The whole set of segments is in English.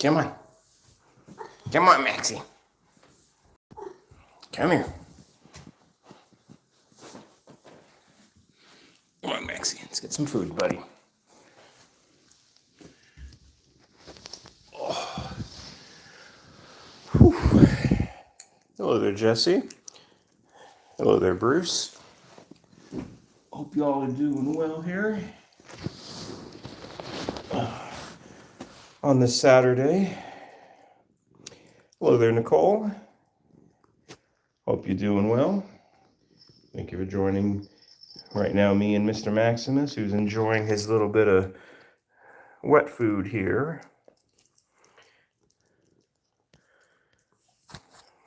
Come on. Come on, Maxie. Come here. Come on, Maxie. Let's get some food, buddy. Oh. Hello there, Jesse. Hello there, Bruce. Hope you all are doing well here on this Saturday. Hello there, Nicole. Hope you're doing well. Thank you for joining right now, me and Mr. Maximus, who's enjoying his little bit of wet food here.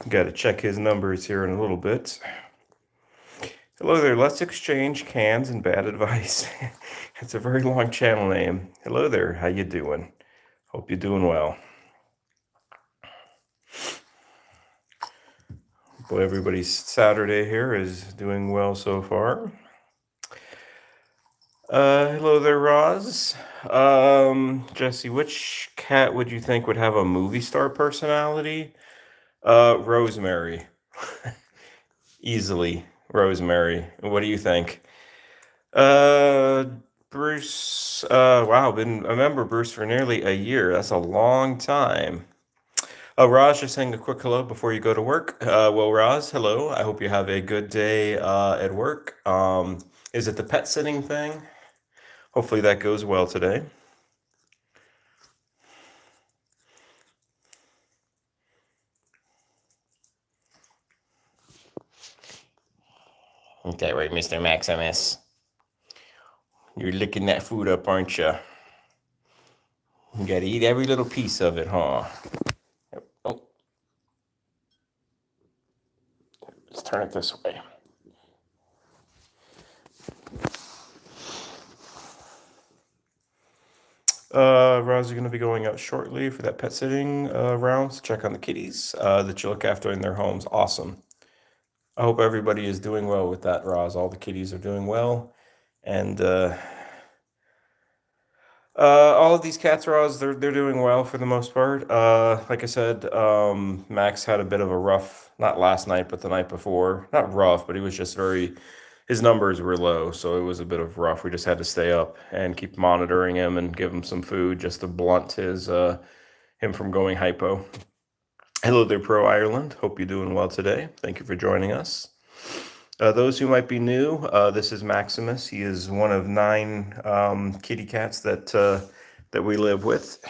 Got to check his numbers here in a little bit. Hello there, let's exchange cans and bad advice. It's a very long channel name. Hello there, how you doing? Hope you're doing well. Boy, everybody's Saturday here is doing well so far. Hello there, Roz. Jesse, which cat would you think would have a movie star personality? Rosemary. Easily, Rosemary. What do you think? Bruce, wow, been a member, Bruce, for nearly a year. That's a long time. Raj, just saying a quick hello before you go to work. Well, Raj, hello. I hope you have a good day at work. Is it the pet sitting thing? Hopefully that goes well today. Ain't that right, Mr. Maximus? You're licking that food up, aren't you? You gotta eat every little piece of it, huh? Oh, let's turn it this way. Roz, are going to be going out shortly for that pet sitting rounds. Check on the kitties that you look after in their homes. Awesome. I hope everybody is doing well with that, Roz. All the kitties are doing well. And all of these cats, Roz, they're doing well for the most part. Like I said, Max had a bit of a rough, not last night, but the night before. Not rough, but he was just his numbers were low, so it was a bit of rough. We just had to stay up and keep monitoring him and give him some food just to blunt him from going hypo. Hello there, Pro Ireland. Hope you're doing well today. Thank you for joining us. Those who might be new, this is Maximus. He is one of 9 kitty cats that we live with.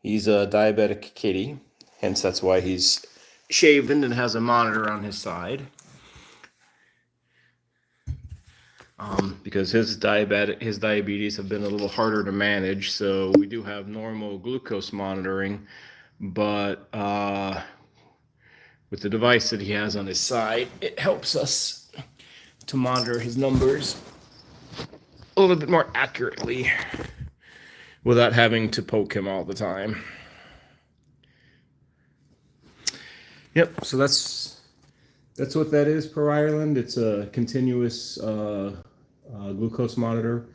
He's a diabetic kitty, hence that's why he's shaven and has a monitor on his side. Because his diabetes have been a little harder to manage, so we do have normal glucose monitoring, but with the device that he has on his side, it helps us to monitor his numbers a little bit more accurately without having to poke him all the time. Yep, so that's what that is, Pro Ireland. It's a continuous glucose monitor.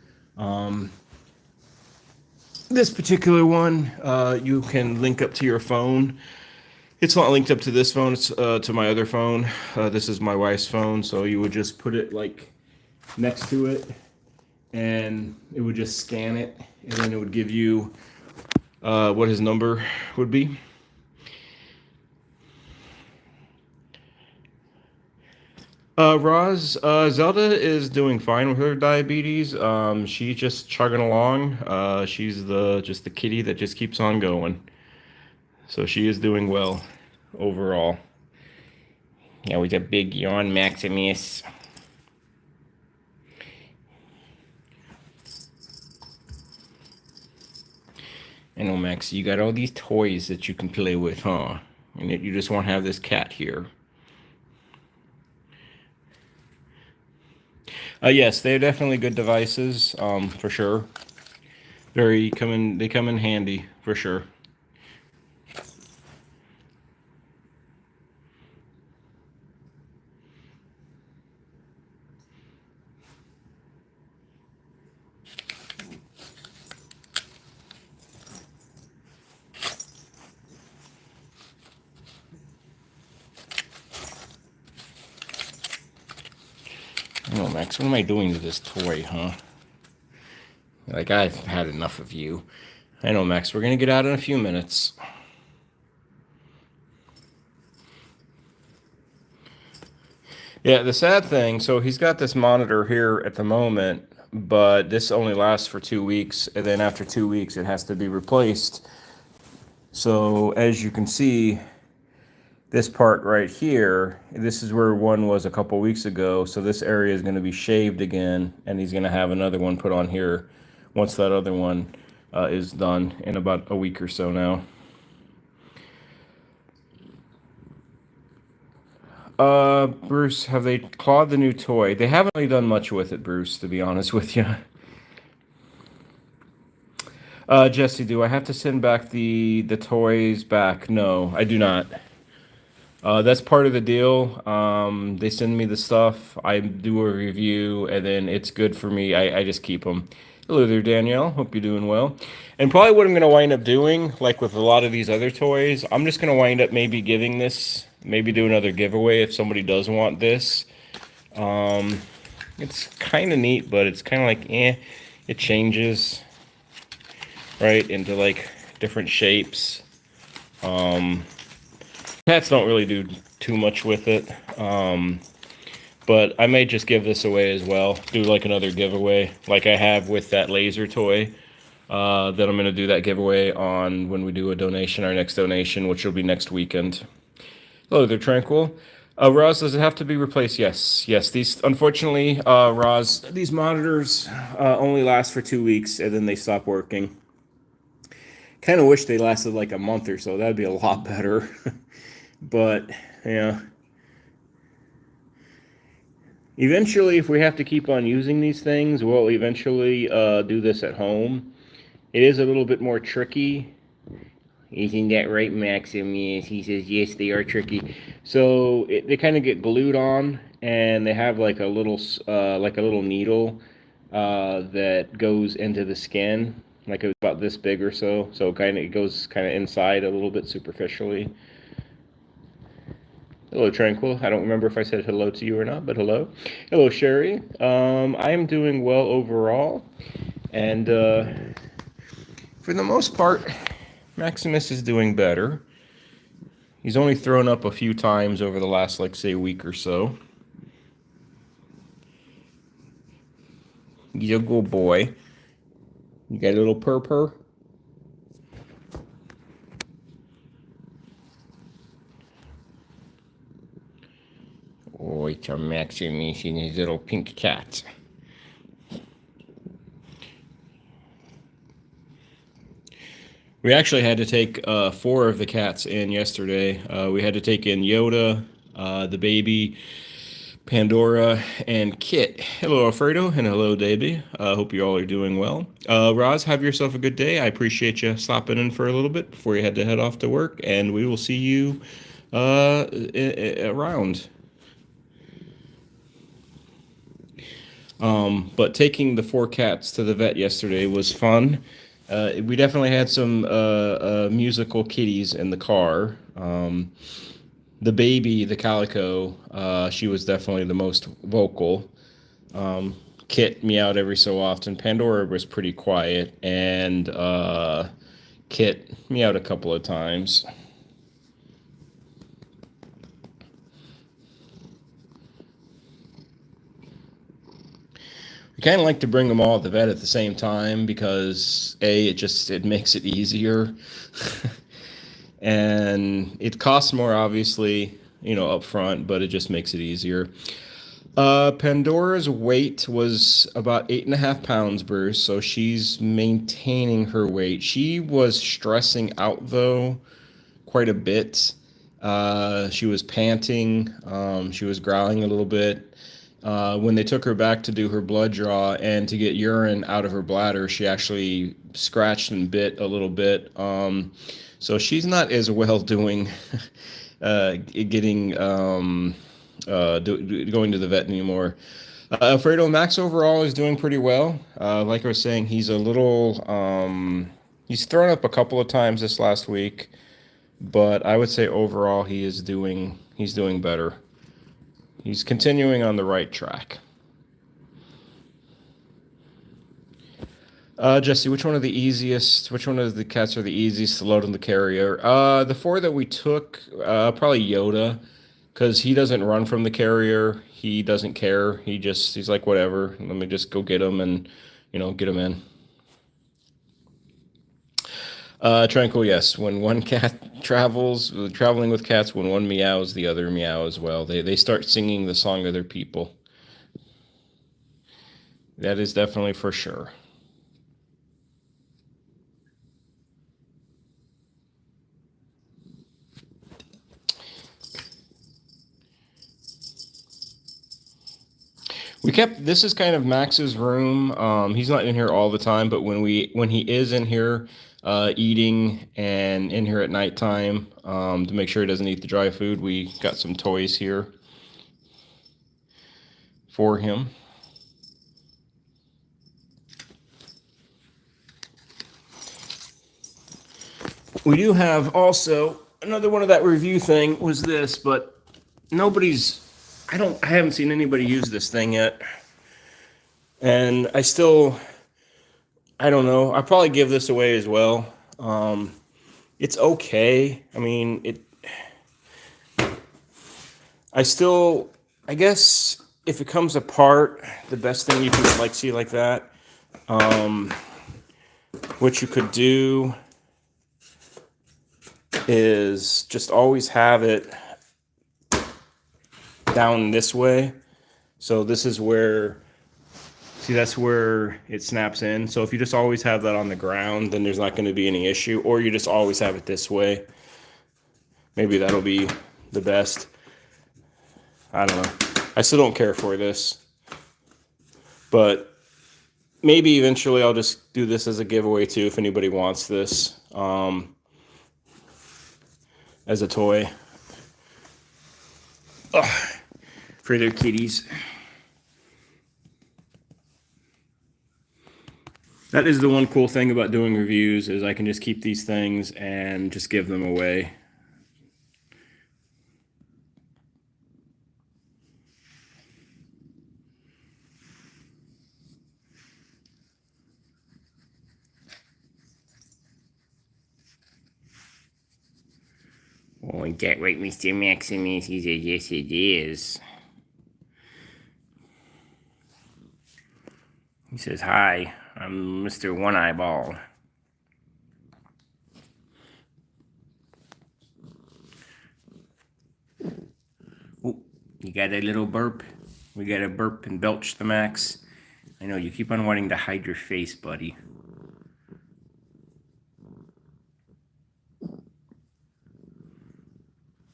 This particular one, you can link up to your phone. It's not linked up to this phone, it's to my other phone. This is my wife's phone, so you would just put it like next to it, and it would just scan it, and then it would give you what his number would be. Roz, Zelda is doing fine with her diabetes. She's just chugging along. She's just the kitty that just keeps on going. So she is doing well overall. Yeah, with a big yawn, Maximus. I know, Max, you got all these toys that you can play with, huh? And yet you just want to have this cat here. Yes, they're definitely good devices, for sure. They come in handy, for sure. Oh, Max, what am I doing to this toy, huh? Like, I've had enough of you. I know, Max, we're going to get out in a few minutes. Yeah, the sad thing, so he's got this monitor here at the moment, but this only lasts for 2 weeks, and then after 2 weeks, it has to be replaced. So, as you can see, this part right here, this is where one was a couple weeks ago, so this area is going to be shaved again, and he's going to have another one put on here once that other one is done in about a week or so now. Bruce, have they clawed the new toy? They haven't really done much with it, Bruce, to be honest with you. Jesse, do I have to send back the toys back? No, I do not. That's part of the deal. They send me the stuff, I do a review, and then it's good for me. I just keep them. Hello there, Danielle. Hope you're doing well. And probably what I'm going to wind up doing, like with a lot of these other toys, I'm just going to wind up maybe giving this, maybe do another giveaway if somebody does want this. It's kind of neat, but it's kind of like, it changes, right, into like different shapes. Cats don't really do too much with it, but I may just give this away as well. Do like another giveaway, like I have with that laser toy. Then I'm going to do that giveaway on when we do a donation, our next donation, which will be next weekend. Hello there, Tranquil. Roz, does it have to be replaced? Yes, yes. These, unfortunately, Roz, these monitors only last for 2 weeks, and then they stop working. Kind of wish they lasted like a month or so. That'd be a lot better. But, yeah. Eventually, if we have to keep on using these things, we'll eventually do this at home. It is a little bit more tricky. Isn't that right, Maximus? He says, yes, they are tricky. So they kind of get glued on, and they have like a little needle that goes into the skin, like about this big or so. So it goes kind of inside a little bit superficially. Hello, Tranquil. I don't remember if I said hello to you or not, but hello. Hello, Sherry. I am doing well overall, and for the most part, Maximus is doing better. He's only thrown up a few times over the last, like, say, week or so. He's a good boy. You got a little purr. Oh, it's a Maximus and his little pink cat. We actually had to take 4 of the cats in yesterday. We had to take in Yoda, the baby, Pandora, and Kit. Hello, Alfredo, and hello, Davey. Hope you all are doing well. Roz, have yourself a good day. I appreciate you stopping in for a little bit before you had to head off to work, and we will see you around. But taking the 4 cats to the vet yesterday was fun. We definitely had some musical kitties in the car. The baby, the calico, she was definitely the most vocal. Kit meowed every so often. Pandora was pretty quiet, and Kit meowed a couple of times. We kind of like to bring them all to the vet at the same time because it makes it easier. And it costs more, obviously, up front, but it just makes it easier. Pandora's weight was about 8.5 pounds, Bruce, so she's maintaining her weight. She was stressing out, though, quite a bit. She was panting. She was growling a little bit. When they took her back to do her blood draw and to get urine out of her bladder, she actually scratched and bit a little bit. So she's not as well doing going to the vet anymore. Alfredo, Max overall is doing pretty well. Like I was saying, he's a little he's thrown up a couple of times this last week, but I would say overall he's doing better. He's continuing on the right track. Jesse, which one of the easiest? Which one of the cats are the easiest to load in the carrier? The four that we took, probably Yoda, because he doesn't run from the carrier. He doesn't care. He's like, whatever. Let me just go get him and, get him in. Tranquil, yes. When one cat traveling with cats, when one meows, the other meow as well. They start singing the song of their people. That is definitely for sure. This is kind of Max's room. He's not in here all the time, but when he is in here, eating and in here at nighttime, to make sure he doesn't eat the dry food, we got some toys here for him. We do have also another one of that review thing was this, but I haven't seen anybody use this thing yet. And I don't know. I'll probably give this away as well. It's okay. I mean, I guess if it comes apart, the best thing you could see like that, what you could do is just always have it down this way. So this is where, see, that's where it snaps in. So if you just always have that on the ground, then there's not going to be any issue. Or you just always have it this way. Maybe that'll be the best. I don't know. I still don't care for this. But maybe eventually I'll just do this as a giveaway too if anybody wants this as a toy. For their kitties. That is the one cool thing about doing reviews, is I can just keep these things and just give them away. Oh, is that right, Mr. Maximus? He said, yes, it is. He says, hi, I'm Mr. One Eyeball. Oh, you got a little burp? We got to burp and belch the Max. I know, you keep on wanting to hide your face, buddy.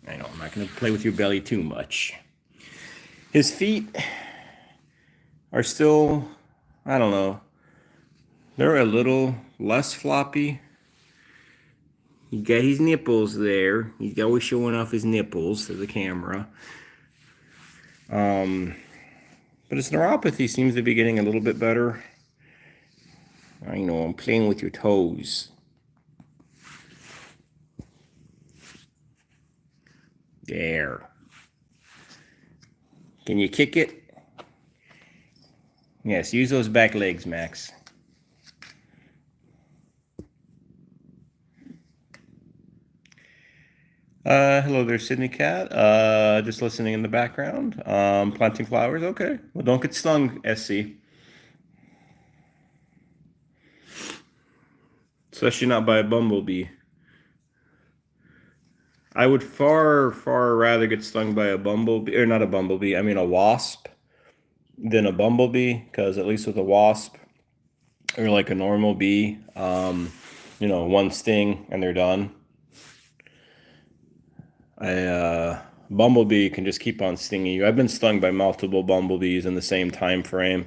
I know, I'm not going to play with your belly too much. His feet are still, I don't know, they're a little less floppy. He got his nipples there. He's always showing off his nipples to the camera. But his neuropathy seems to be getting a little bit better. I know, I'm playing with your toes. There. Can you kick it? Yes, use those back legs, Max. Hello there, Sydney Cat. Just listening in the background. Planting flowers. Okay. Well, don't get stung, SC. Especially not by a bumblebee. I would far, far rather get stung by a bumblebee, or not a bumblebee, I mean a wasp, than a bumblebee, because at least with a wasp, or like a normal bee, one sting and they're done. A bumblebee can just keep on stinging you. I've been stung by multiple bumblebees in the same time frame,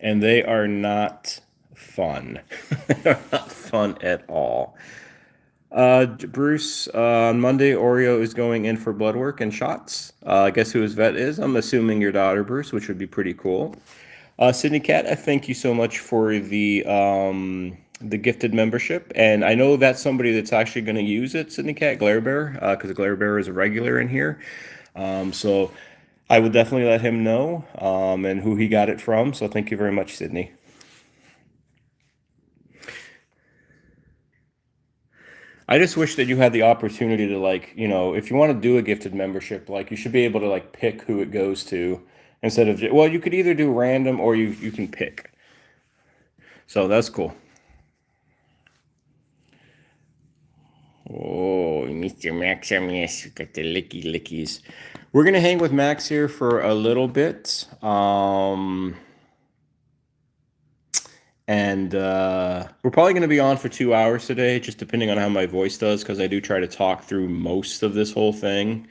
and they are not fun. They're not fun at all. Bruce, on Monday, Oreo is going in for blood work and shots. Guess who his vet is? I'm assuming your daughter, Bruce, which would be pretty cool. Sydney Cat, I thank you so much for the gifted membership, and I know that's somebody that's actually going to use it, Sydney Cat, Glare Bear, because Glare Bear is a regular in here. So I would definitely let him know and who he got it from. So thank you very much, Sydney. I just wish that you had the opportunity to, like, if you want to do a gifted membership, like, you should be able to, like, pick who it goes to instead of, well, you could either do random or you can pick. So that's cool. Oh, Mr. Maximus, got the licky lickies. We're gonna hang with Max here for a little bit. And we're probably going to be on for 2 hours today, just depending on how my voice does, because I do try to talk through most of this whole thing.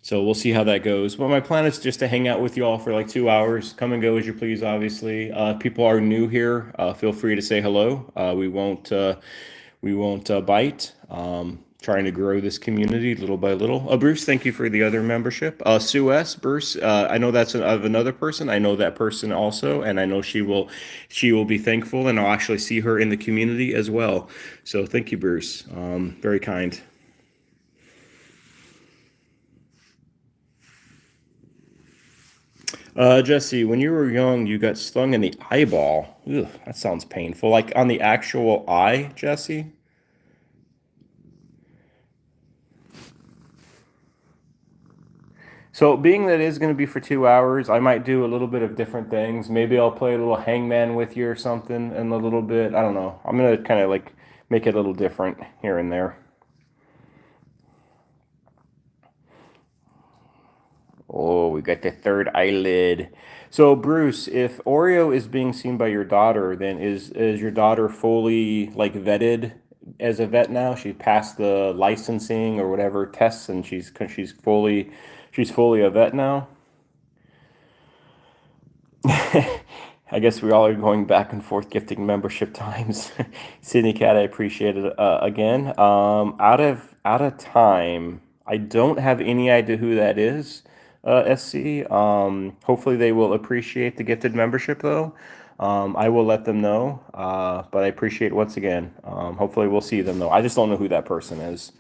So we'll see how that goes. But my plan is just to hang out with you all for like 2 hours. Come and go as you please, obviously. If people are new here, feel free to say hello. We won't bite. Trying to grow this community little by little. Bruce, thank you for the other membership. Sue S. Bruce, I know that's of another person. I know that person also, and I know she will be thankful, and I'll actually see her in the community as well. So thank you, Bruce. Very kind. Jesse, when you were young, you got stung in the eyeball. Ugh, that sounds painful. Like on the actual eye, Jesse? So, being that it is going to be for 2 hours, I might do a little bit of different things. Maybe I'll play a little hangman with you or something in a little bit. I don't know. I'm going to kind of like make it a little different here and there. Oh, we got the third eyelid. So, Bruce, if Oreo is being seen by your daughter, then is your daughter fully like vetted as a vet now? She passed the licensing or whatever tests, and she's fully a vet now. I guess we all are going back and forth gifting membership times. Sydney Cat, I appreciate it again. Out of time. I don't have any idea who that is. SC. Hopefully they will appreciate the gifted membership though. I will let them know. But I appreciate once again. Hopefully we'll see them though. I just don't know who that person is.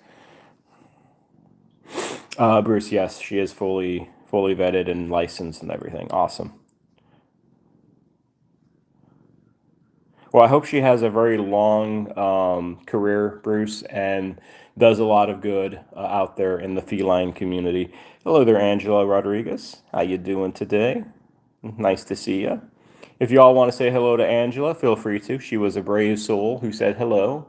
Bruce, yes, she is fully vetted and licensed and everything. Awesome. Well, I hope she has a very long career, Bruce, and does a lot of good out there in the feline community. Hello there, Angela Rodriguez. How you doing today? Nice to see you. If you all want to say hello to Angela, feel free to. She was a brave soul who said hello.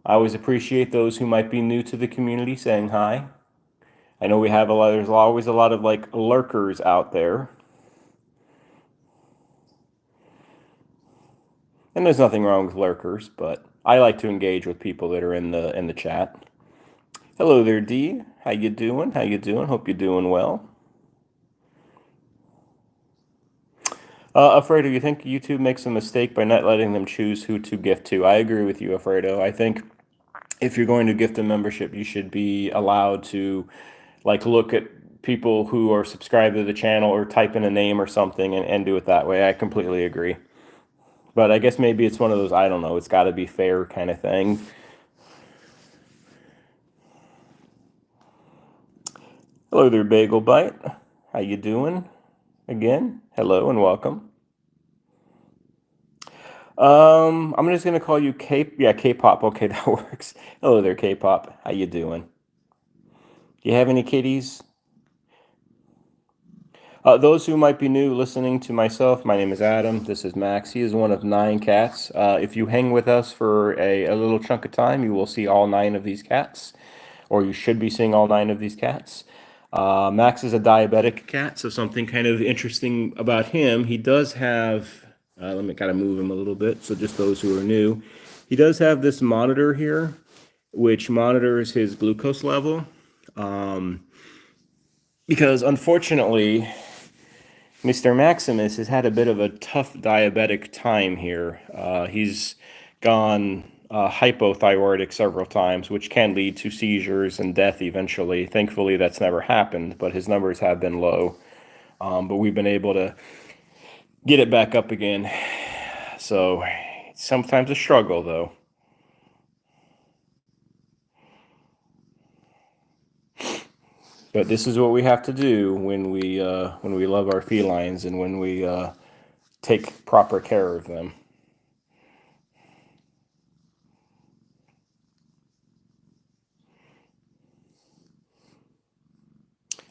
I always appreciate those who might be new to the community saying hi. I know we have a lot. There's always a lot of like lurkers out there. And there's nothing wrong with lurkers, but I like to engage with people that are in the chat. Hello there, D. How you doing? How you doing? Hope you're doing well. Alfredo, you think YouTube makes a mistake by not letting them choose who to gift to? I agree with you, Alfredo. I think if you're going to gift a membership, you should be allowed to like look at people who are subscribed to the channel or type in a name or something and do it that way. I completely agree. But I guess maybe it's one of those, I don't know, it's got to be fair kind of thing. Hello there, Bagel Bite. How you doing? Again, hello and welcome. I'm just gonna call you K-pop. Okay, that works. Hello there, K-pop. How you doing? Do you have any kitties? Those who might be new listening to myself, my name is Adam. This is Max. He is one of 9 cats. If you hang with us for a little chunk of time, you will see all 9 of these cats, or you should be seeing all 9 of these cats. Max is a diabetic cat, so something kind of interesting about him. He does have, let me kind of move him a little bit, so just those who are new. He does have this monitor here, which monitors his glucose level. Because unfortunately, Mr. Maximus has had a bit of a tough diabetic time here. He's gone hypothyroidic several times, which can lead to seizures and death eventually. Thankfully, that's never happened, but his numbers have been low. But we've been able to get it back up again. So sometimes a struggle, though. But this is what we have to do when we love our felines and when we take proper care of them.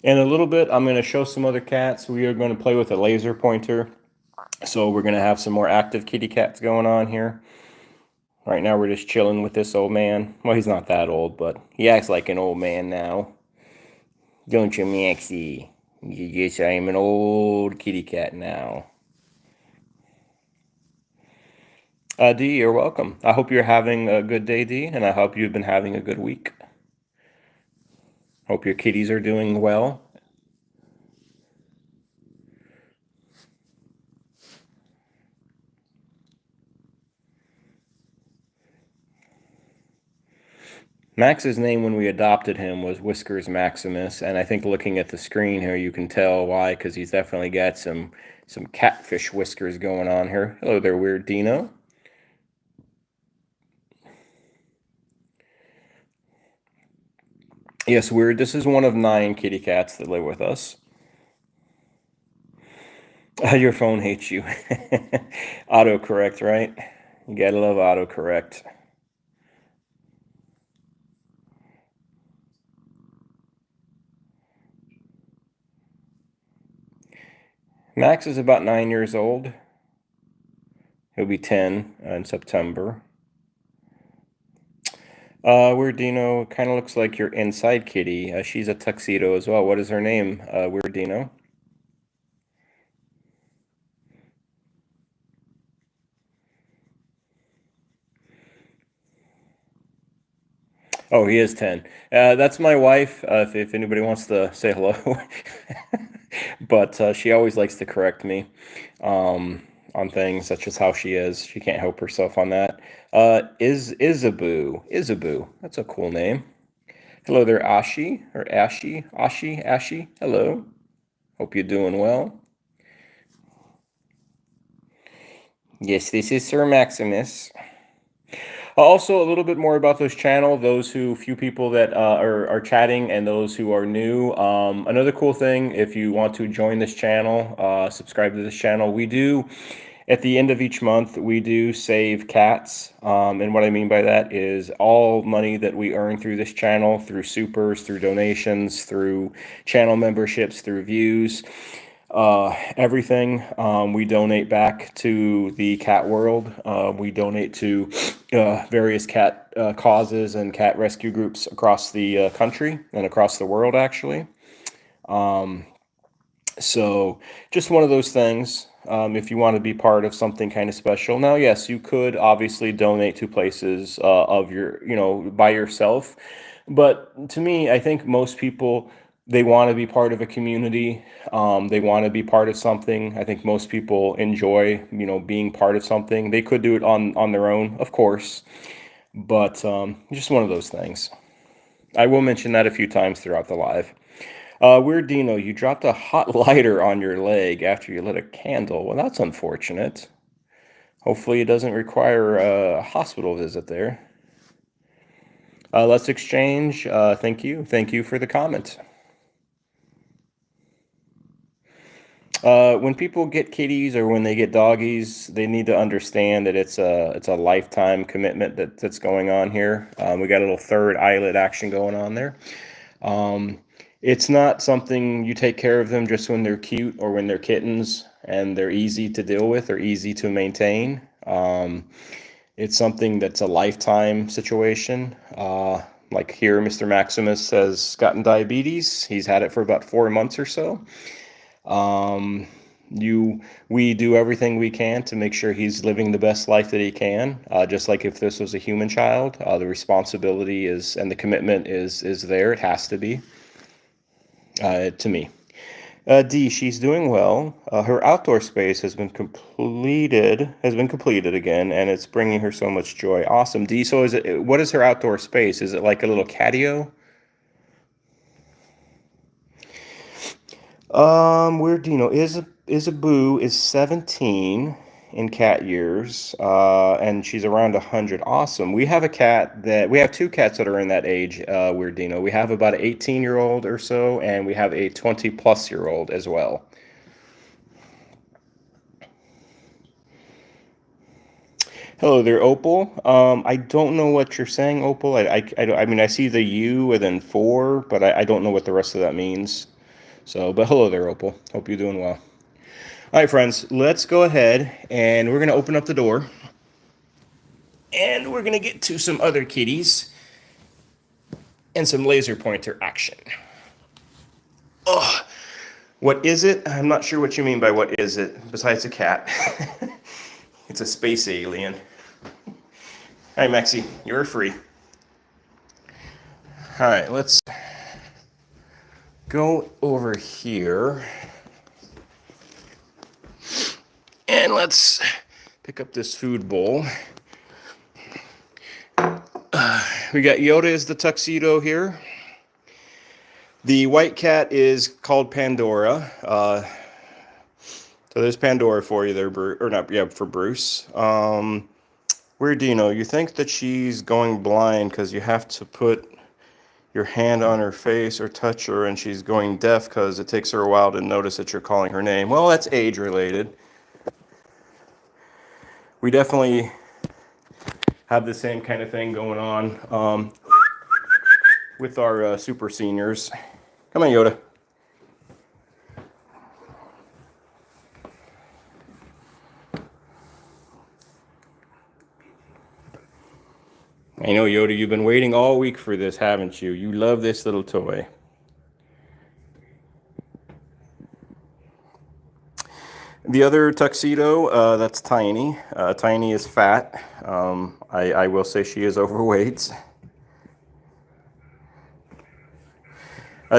In a little bit, I'm going to show some other cats. We are going to play with a laser pointer. So we're going to have some more active kitty cats going on here. Right now we're just chilling with this old man. Well, he's not that old, but he acts like an old man now. Don't you, Maxie? Yes, I am an old kitty cat now. Dee, you're welcome. I hope you're having a good day, Dee, and I hope you've been having a good week. Hope your kitties are doing well. Max's name when we adopted him was Whiskers Maximus, and I think looking at the screen here you can tell why, because he's definitely got some catfish whiskers going on here. Hello there, Weird Dino. Yes, Weird, this is one of 9 kitty cats that live with us. Your phone hates you. Autocorrect, right? You gotta love autocorrect. Max is about 9 years old. He'll be 10 in September. Weird Dino kind of looks like your inside kitty. She's a tuxedo as well. What is her name, Weird Dino? Oh, he is 10. That's my wife, if anybody wants to say hello. But she always likes to correct me on things. That's just how she is. She can't help herself on that. Isaboo. Isaboo. That's a cool name. Hello there, Ashi, or Ashi. Ashi. Hello. Hope you're doing well. Yes, this is Sir Maximus. Also, a little bit more about this channel. Few people that are chatting, and those who are new. Another cool thing, if you want to join this channel, subscribe to this channel. We do, at the end of each month, we do save cats. And what I mean by that is all money that we earn through this channel, through supers, through donations, through channel memberships, through views. Everything we donate back to the cat world. We donate to various cat causes and cat rescue groups across the country and across the world, actually. So just one of those things. If you want to be part of something kind of special. Now, yes, you could obviously donate to places by yourself. But to me, I think most people, they want to be part of a community. They want to be part of something. I think most people enjoy, being part of something. They could do it on their own, of course, but just one of those things. I will mention that a few times throughout the live. Weird Dino, you dropped a hot lighter on your leg after you lit a candle. Well, that's unfortunate. Hopefully it doesn't require a hospital visit there. Let's exchange. Thank you. Thank you for the comment. When people get kitties or when they get doggies, they need to understand that it's a lifetime commitment that's going on here. We got a little third eyelid action going on there. It's not something you take care of them just when they're cute or when they're kittens and they're easy to deal with or easy to maintain. It's something that's a lifetime situation. Like here, Mr. Maximus has gotten diabetes. He's had it for about 4 months or so. We do everything we can to make sure he's living the best life that he can. Just like if this was a human child, the responsibility is and the commitment is there. It has to be. To me. D, she's doing well. Her outdoor space has been completed again, and it's bringing her so much joy. Awesome, D. So what is her outdoor space? Is it like a little catio? Weird Dino Isaboo is 17 in cat years, and she's around 100. Awesome. We have two cats that are in that age, Weird Dino. We have about an 18-year-old or so, and we have a 20-plus-year-old as well. Hello there, Opal. I don't know what you're saying, Opal. I mean, I see the U and then 4, but I don't know what the rest of that means. So, but hello there, Opal. Hope you're doing well. All right, friends, let's go ahead and we're going to open up the door. And we're going to get to some other kitties and some laser pointer action. Oh, what is it? I'm not sure what you mean by what is it, besides a cat. It's a space alien. All right, Maxie, you're free. All right, let's go over here. And let's pick up this food bowl. We got Yoda as the tuxedo here. The white cat is called Pandora. So there's Pandora for you there, or not, yeah, for Bruce. Weird Dino, you think that she's going blind because you have to put your hand on her face or touch her, and she's going deaf because it takes her a while to notice that you're calling her name. Well, that's age related. We definitely have the same kind of thing going on with our super seniors. Come on, Yoda. I know, Yoda, you've been waiting all week for this, haven't you? You love this little toy. The other tuxedo, that's Tiny. Tiny is fat. I will say she is overweight.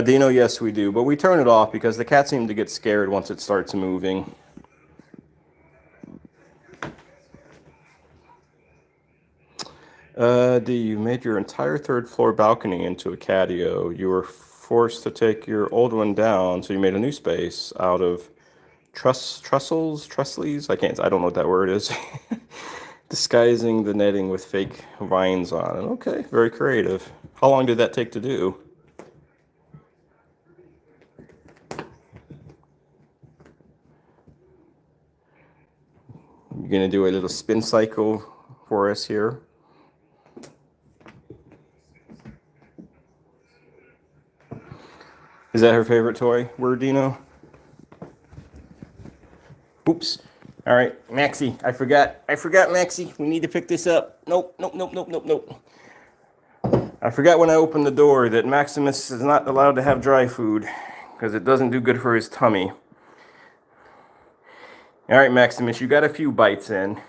Dino, yes, we do. But we turn it off because the cats seem to get scared once it starts moving. You made your entire third floor balcony into a catio. You were forced to take your old one down, so you made a new space out of trusses? I don't know what that word is. Disguising the netting with fake vines on it. Okay, very creative. How long did that take to do? You're gonna do a little spin cycle for us here. Is that her favorite toy, Word Dino? Oops. All right, Maxie, I forgot, Maxie. We need to pick this up. Nope. I forgot when I opened the door that Maximus is not allowed to have dry food because it doesn't do good for his tummy. All right, Maximus, you got a few bites in.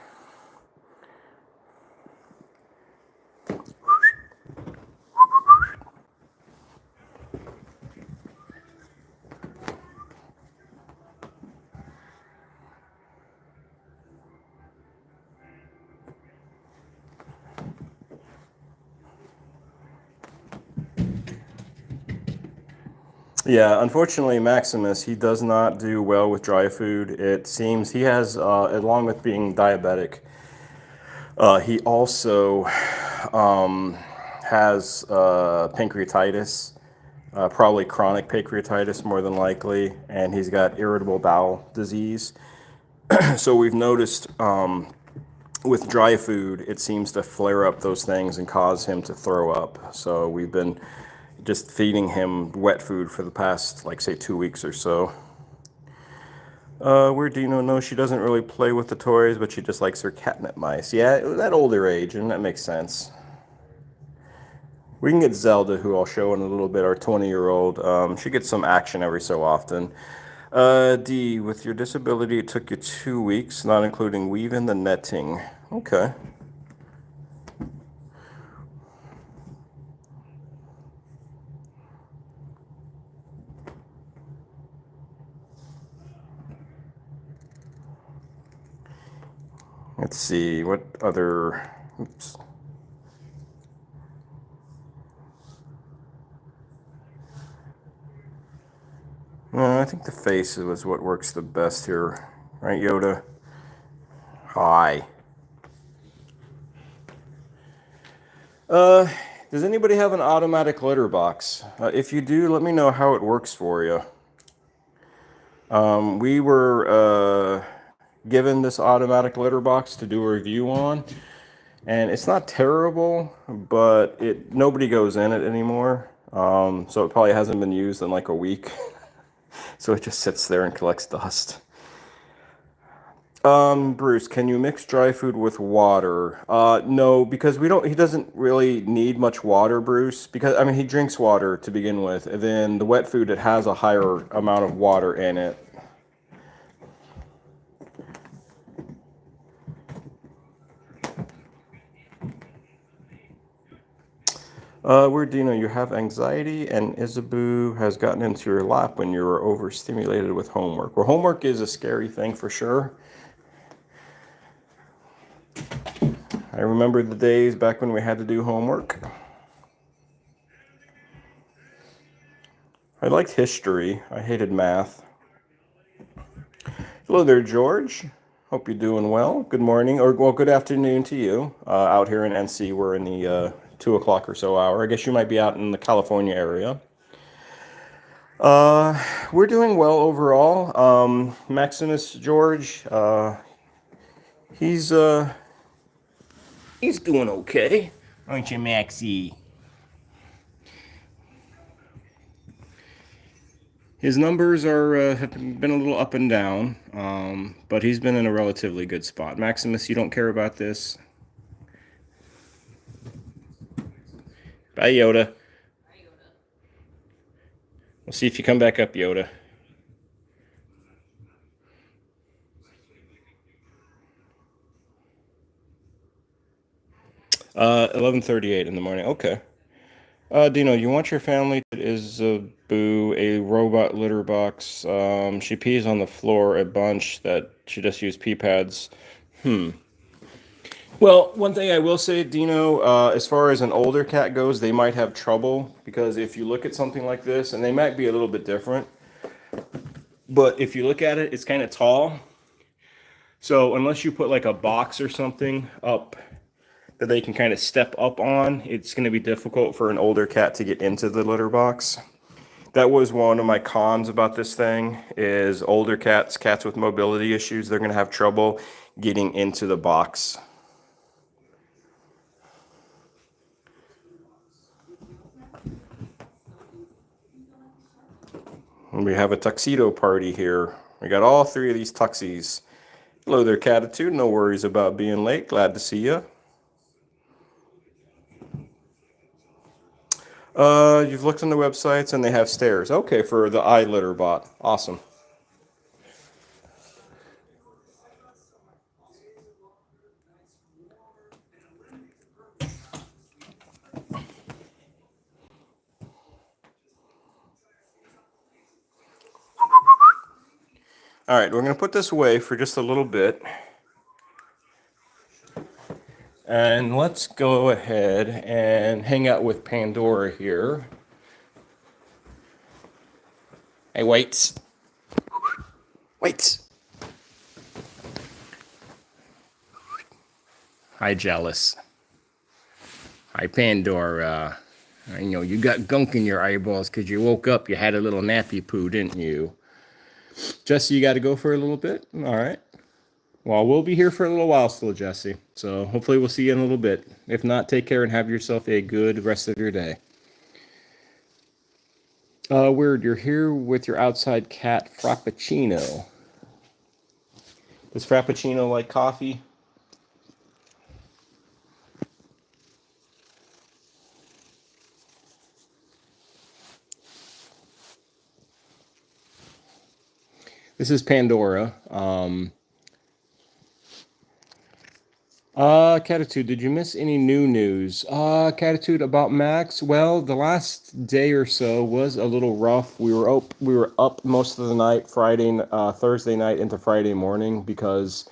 Yeah, unfortunately, Maximus, he does not do well with dry food. It seems he has, along with being diabetic, he also has pancreatitis, probably chronic pancreatitis more than likely, and he's got irritable bowel disease. So we've noticed with dry food, it seems to flare up those things and cause him to throw up. So we've been just feeding him wet food for the past, like, say, 2 weeks or so. Weird Dino, no, she doesn't really play with the toys, but she just likes her catnip mice. Yeah, that older age, and that makes sense. We can get Zelda, who I'll show in a little bit, our 20-year-old. She gets some action every so often. D, with your disability, it took you 2 weeks, not including weaving the netting. Okay. Let's see, what other, oops. No, I think the face was what works the best here. Right, Yoda? Hi. Does anybody have an automatic litter box? If you do, let me know how it works for you. We were given this automatic litter box to do a review on, and it's not terrible, but nobody goes in it anymore. So it probably hasn't been used in like a week. So it just sits there and collects dust. Bruce, can you mix dry food with water? No, because he doesn't really need much water, Bruce, because, I mean, he drinks water to begin with, and then the wet food, it has a higher amount of water in it. Weird Dino, you have anxiety, and Isabu has gotten into your lap when you were overstimulated with homework. Well, homework is a scary thing for sure. I remember the days back when we had to do homework. I liked history. I hated math. Hello there, George. Hope you're doing well. Good morning, or well, good afternoon to you. Out here in NC, we're in the 2 o'clock or so hour. I guess you might be out in the California area. We're doing well overall. Maximus George, he's doing okay, aren't you, Maxie? His numbers have been a little up and down, but he's been in a relatively good spot. Maximus, you don't care about this. Bye, Yoda. We'll see if you come back up, Yoda. 11:38 in the morning. Okay. Dino, you want your family to Isabu a robot litter box. She pees on the floor a bunch that she just used pee pads. Well, one thing I will say, Dino, as far as an older cat goes, they might have trouble because if you look at something like this, and they might be a little bit different, but if you look at it, it's kind of tall. So unless you put like a box or something up that they can kind of step up on, it's going to be difficult for an older cat to get into the litter box. That was one of my cons about this thing, is older cats with mobility issues, they're going to have trouble getting into the box. And we have a tuxedo party here. We got all three of these tuxies. Hello there, Catitude. No worries about being late. Glad to see you. You've looked on the websites and they have stairs. Okay, for the iLitter bot. Awesome. All right, we're going to put this away for just a little bit. And let's go ahead and hang out with Pandora here. Hey, wait. Wait. Hi, Jealous. Hi, Pandora. I know you got gunk in your eyeballs because you woke up, you had a little nappy poo, didn't you? Jesse, you got to go for a little bit? All right. Well, we'll be here for a little while still, Jesse. So hopefully we'll see you in a little bit. If not, take care and have yourself a good rest of your day. Weird, you're here with your outside cat, Frappuccino. Does Frappuccino like coffee? This is Pandora. Catitude, did you miss any new news? Catitude, about Max. Well, the last day or so was a little rough. We were up most of the night, Thursday night into Friday morning, because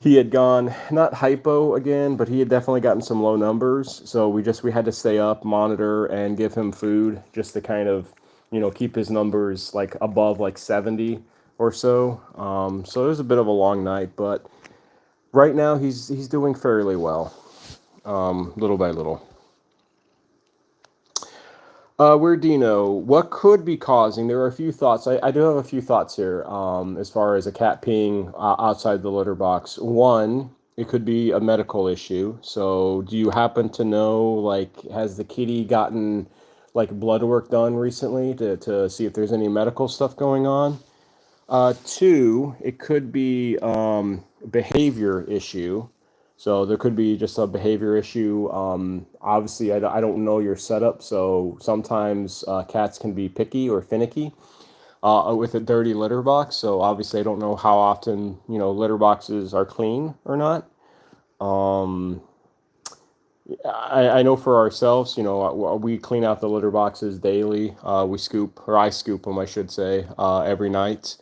he had gone, not hypo again, but he had definitely gotten some low numbers. So we had to stay up, monitor, and give him food just to kind of, keep his numbers like above like 70 or so. So it was a bit of a long night, but right now he's doing fairly well, little by little. Weird Dino, what could be causing? There are a few thoughts. I do have a few thoughts here as far as a cat peeing outside the litter box. One, it could be a medical issue. So do you happen to know, like, has the kitty gotten like blood work done recently to see if there's any medical stuff going on. Two, it could be behavior issue. So there could be just a behavior issue. Obviously, I don't know your setup, so sometimes cats can be picky or finicky with a dirty litter box. So obviously, I don't know how often litter boxes are clean or not. I know for ourselves, we clean out the litter boxes daily. We scoop, or I scoop them, I should say, every night.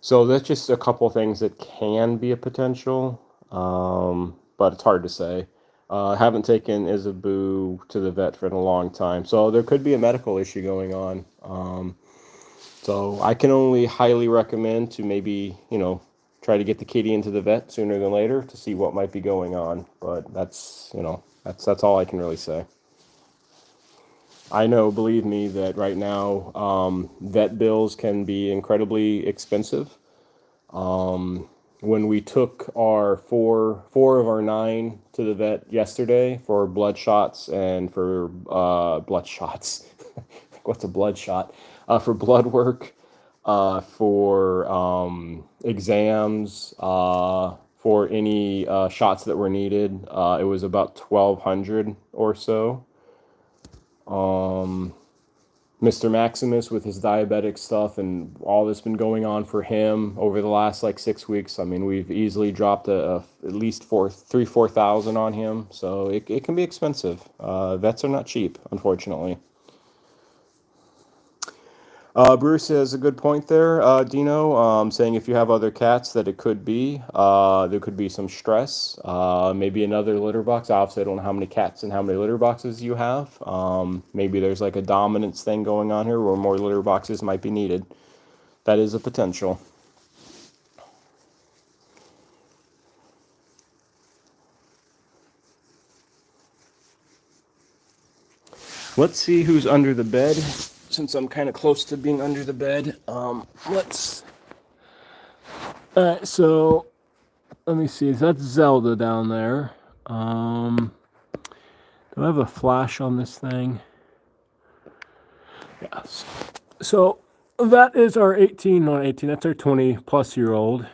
So that's just a couple things that can be a potential, but it's hard to say. I haven't taken Isabu to the vet for a long time, so there could be a medical issue going on. So I can only highly recommend to maybe, try to get the kitty into the vet sooner than later to see what might be going on. But that's all I can really say. I know, believe me, that right now, vet bills can be incredibly expensive. When we took our four of our 9 to the vet yesterday for blood shots and for blood shots, what's a blood shot? For blood work, for exams, for any shots that were needed, it was about 1,200 or so. Mr. Maximus with his diabetic stuff and all that's been going on for him over the last 6 weeks. I mean, we've easily dropped at least 4,000 on him. So it can be expensive. Vets are not cheap, unfortunately. Bruce has a good point there, Dino, saying if you have other cats that it could be, there could be some stress, maybe another litter box. Obviously, I don't know how many cats and how many litter boxes you have. Maybe there's a dominance thing going on here where more litter boxes might be needed. That is a potential. Let's see who's under the bed. Since I'm kind of close to being under the bed, let's. All right, so let me see. That's Zelda down there. Do I have a flash on this thing? Yes. So that is our 18, not 18. That's our 20-plus-year-old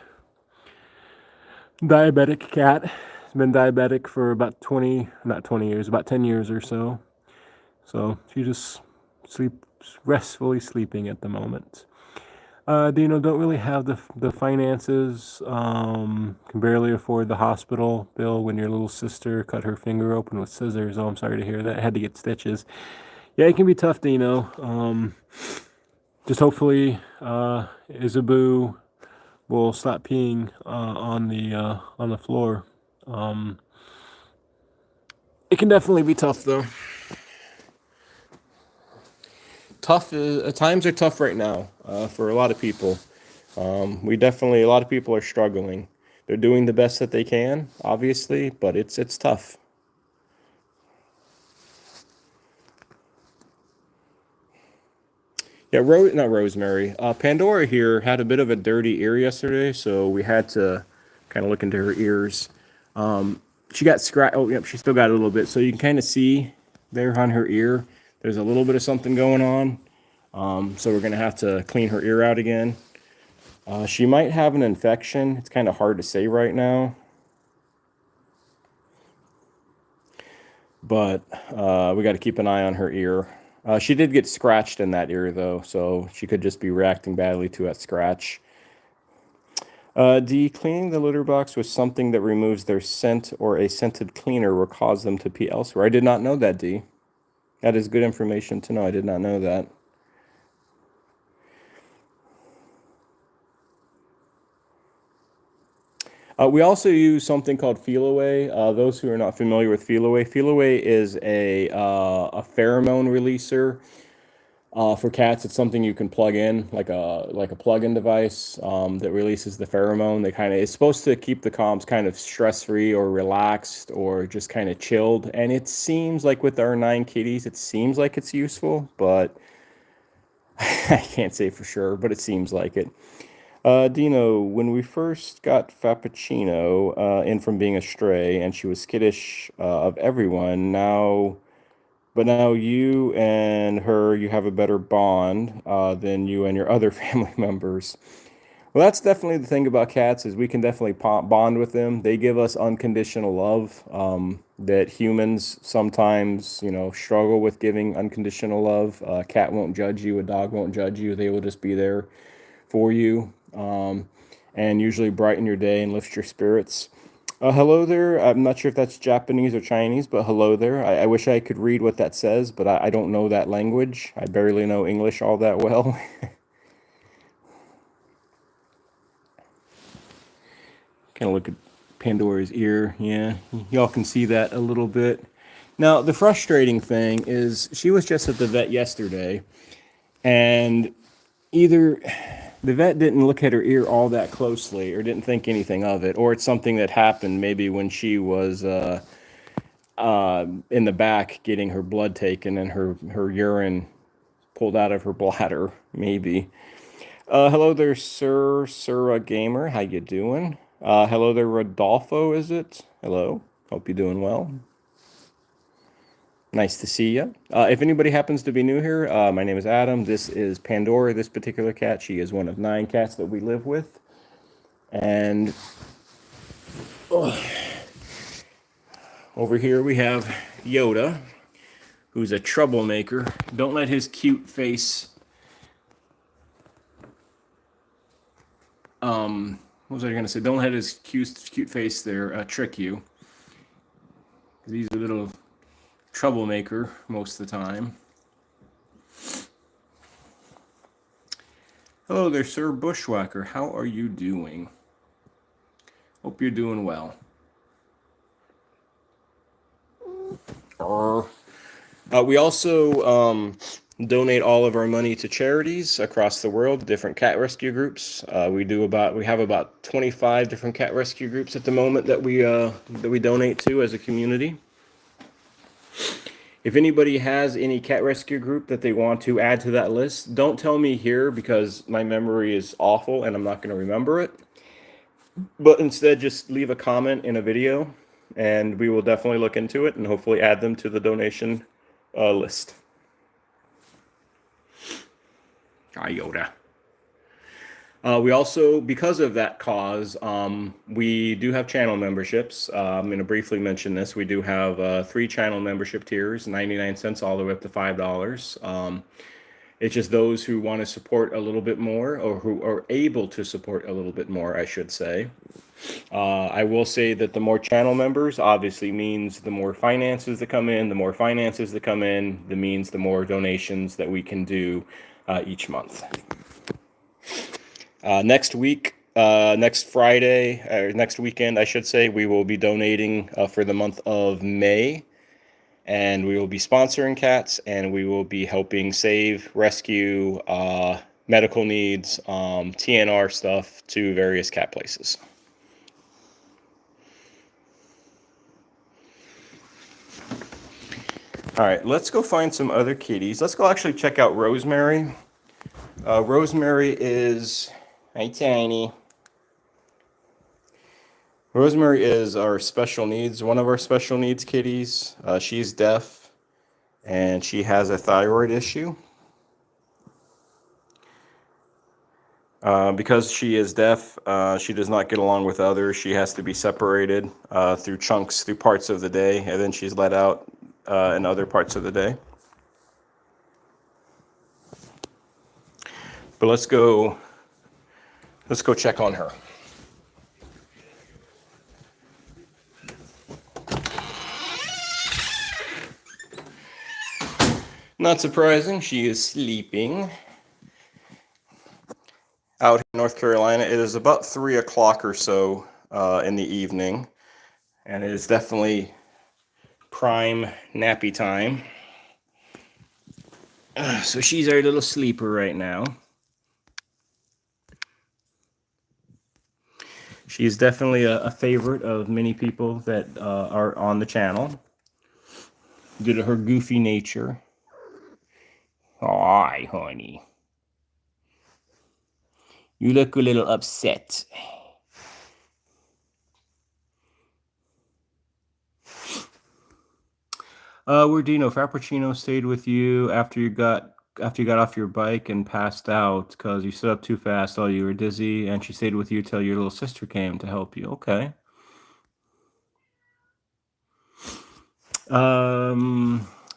diabetic cat. She's been diabetic for about 20 years, about 10 years or so. So she just restfully sleeping at the moment. Dino, don't really have the finances. Can barely afford the hospital bill when your little sister cut her finger open with scissors. Oh, I'm sorry to hear that. Had to get stitches. Yeah, it can be tough, Dino. Just hopefully, Isabu will stop peeing on the floor. It can definitely be tough, though. Times are tough right now for a lot of people. A lot of people are struggling. They're doing the best that they can, obviously, but it's tough. Yeah, not Rosemary. Pandora here had a bit of a dirty ear yesterday, so we had to kind of look into her ears. She got scratched. Oh, yep, she still got a little bit. So you can kind of see there on her ear, there's a little bit of something going on. So we're going to have to clean her ear out again. She might have an infection. It's kind of hard to say right now. But we got to keep an eye on her ear. She did get scratched in that ear, though, so she could just be reacting badly to that scratch. D, cleaning the litter box with something that removes their scent or a scented cleaner will cause them to pee elsewhere. I did not know that, D. That is good information to know. I did not know that. We also use something called Feel-Away. Those who are not familiar with Feel-Away is a pheromone releaser for cats. It's something you can plug in, like a plug-in device that releases the pheromone. It's supposed to keep the calms kind of stress-free or relaxed or just kind of chilled. And it seems like with our 9 kitties, it seems like it's useful, but I can't say for sure, but it seems like it. Dino, when we first got Frappuccino in from being a stray, and she was skittish of everyone, now But now you and her, you have a better bond than you and your other family members. Well, that's definitely the thing about cats is we can definitely bond with them. They give us unconditional love that humans sometimes, struggle with giving unconditional love. A cat won't judge you. A dog won't judge you. They will just be there for you and usually brighten your day and lift your spirits. Hello there. I'm not sure if that's Japanese or Chinese, but hello there. I wish I could read what that says, but I don't know that language. I barely know English all that well. Kind of look at Pandora's ear. Yeah, y'all can see that a little bit. Now, the frustrating thing is she was just at the vet yesterday, and either the vet didn't look at her ear all that closely or didn't think anything of it, or it's something that happened maybe when she was in the back getting her blood taken and her urine pulled out of her bladder, maybe. Hello there, Sir Gamer. How you doing? Hello there, Rodolfo, is it? Hello. Hope you're doing well. Nice to see you. If anybody happens to be new here, my name is Adam. This is Pandora, this particular cat. She is one of 9 cats that we live with. And over here we have Yoda, who's a troublemaker. Don't let his cute face what was I going to say? Don't let his cute face there trick you. He's a little troublemaker most of the time. Hello there, Sir Bushwhacker. How are you doing? Hope you're doing well. We also donate all of our money to charities across the world, different cat rescue groups. We have about 25 different cat rescue groups at the moment that we donate to as a community. If anybody has any cat rescue group that they want to add to that list, don't tell me here because my memory is awful and I'm not going to remember it. But instead, just leave a comment in a video and we will definitely look into it and hopefully add them to the donation list. Hi, Yoda. We also, because of that cause, we do have channel memberships. I'm going to briefly mention this. We do have 3 channel membership tiers, 99 cents all the way up to $5. It's just those who want to support a little bit more, or who are able to support a little bit more, I should say. I will say that the more channel members obviously means the more finances that come in. The more finances that come in, that means the more donations that we can do each month. Next week, next Friday, or next weekend, I should say, we will be donating for the month of May. And we will be sponsoring cats, and we will be helping save, rescue, medical needs, TNR stuff to various cat places. All right, let's go find some other kitties. Let's go actually check out Rosemary. Rosemary is... Hi, Tiny. Rosemary is our special needs, one of our special needs kitties. She's deaf, and she has a thyroid issue. Because she is deaf, she does not get along with others. She has to be separated through chunks, through parts of the day, and then she's let out in other parts of the day. But let's go check on her. Not surprising, she is sleeping. Out in North Carolina, it is about 3 o'clock or so in the evening, and it is definitely prime nappy time. So she's our little sleeper right now. She's definitely a favorite of many people that are on the channel due to her goofy nature. Hi, honey. You look a little upset. Where Dino Frappuccino stayed with you after you got off your bike and passed out because you stood up too fast, all you were dizzy, and she stayed with you till your little sister came to help you. Okay.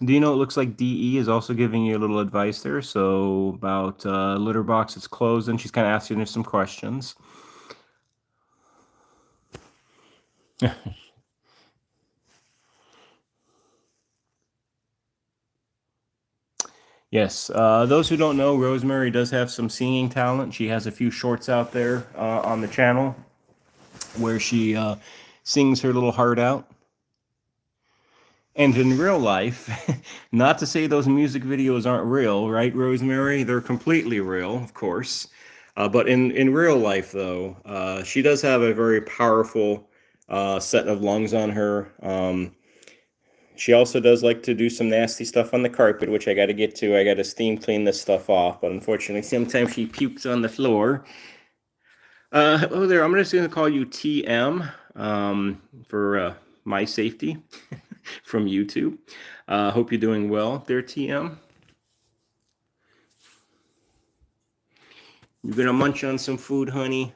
Dino, it looks like DE is also giving you a little advice there. So about litter box, it's closed, and she's kind of asking you some questions. Yes, those who don't know, Rosemary does have some singing talent. She has a few shorts out there on the channel where she sings her little heart out. And in real life, not to say those music videos aren't real, right, Rosemary? They're completely real, of course. But in real life, though, she does have a very powerful set of lungs on her. She also does like to do some nasty stuff on the carpet, which I got to get to. I got to steam clean this stuff off, but unfortunately, sometimes she pukes on the floor. Hello there. I'm just going to call you TM for my safety from YouTube. Hope you're doing well there, TM. You're going to munch on some food, honey.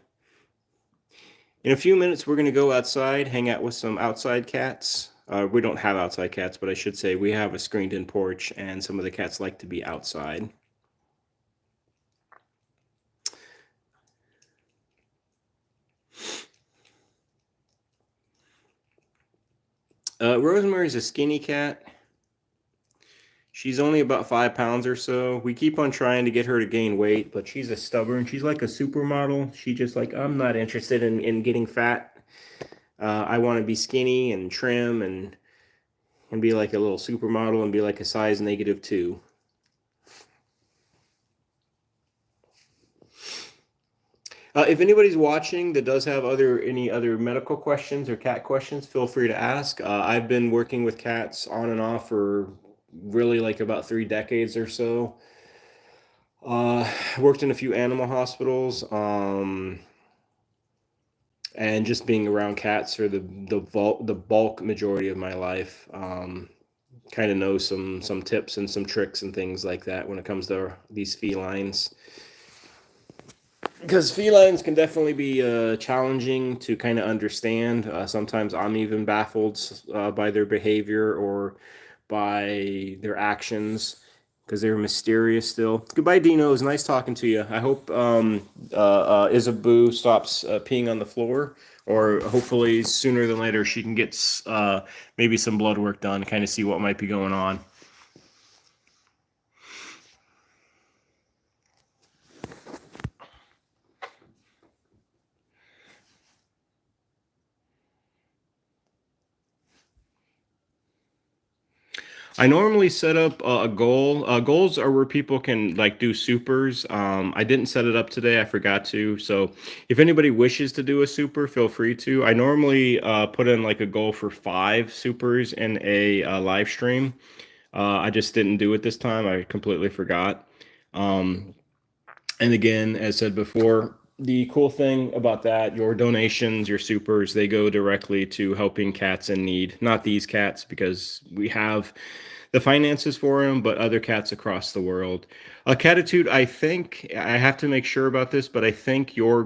In a few minutes, we're going to go outside, hang out with some outside cats. We don't have outside cats, but I should say we have a screened-in porch, and some of the cats like to be outside. Rosemary's a skinny cat. She's only about 5 pounds or so. We keep on trying to get her to gain weight, but she's a stubborn. She's like a supermodel. She just like, I'm not interested in getting fat. I want to be skinny and trim and be like a little supermodel and be like a size -2. If anybody's watching that does have any other medical questions or cat questions, feel free to ask. I've been working with cats on and off for really like about 3 decades or so. Worked in a few animal hospitals, and just being around cats for the bulk majority of my life. Kind of know some tips and some tricks and things like that when it comes to these felines. Because felines can definitely be challenging to kind of understand. Sometimes I'm even baffled by their behavior or by their actions because they're mysterious still. Goodbye, Dino. It was nice talking to you. I hope Isaboo stops peeing on the floor, or hopefully sooner than later she can get maybe some blood work done, kind of see what might be going on. I normally set up a goal. Goals are where people can like do supers. I didn't set it up today. I forgot to. So if anybody wishes to do a super, feel free to. I normally put in like a goal for 5 supers in a live stream. I just didn't do it this time. I completely forgot. And again, as said before, the cool thing about that, your donations, your supers, they go directly to helping cats in need. Not these cats, because we have the finances for them, but other cats across the world. Catitude, I think I have to make sure about this, but I think your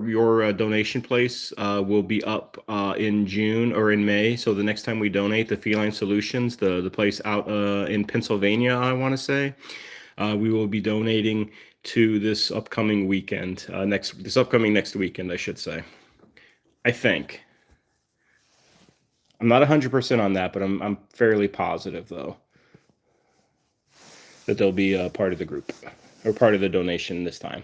donation place will be up in June or in May. So the next time we donate, the Feline Solutions, the place out in Pennsylvania, I want to say, we will be donating to this upcoming weekend. This upcoming next weekend, I should say. I think. I'm not 100% on that, but I'm fairly positive though that they'll be a part of the group or part of the donation this time.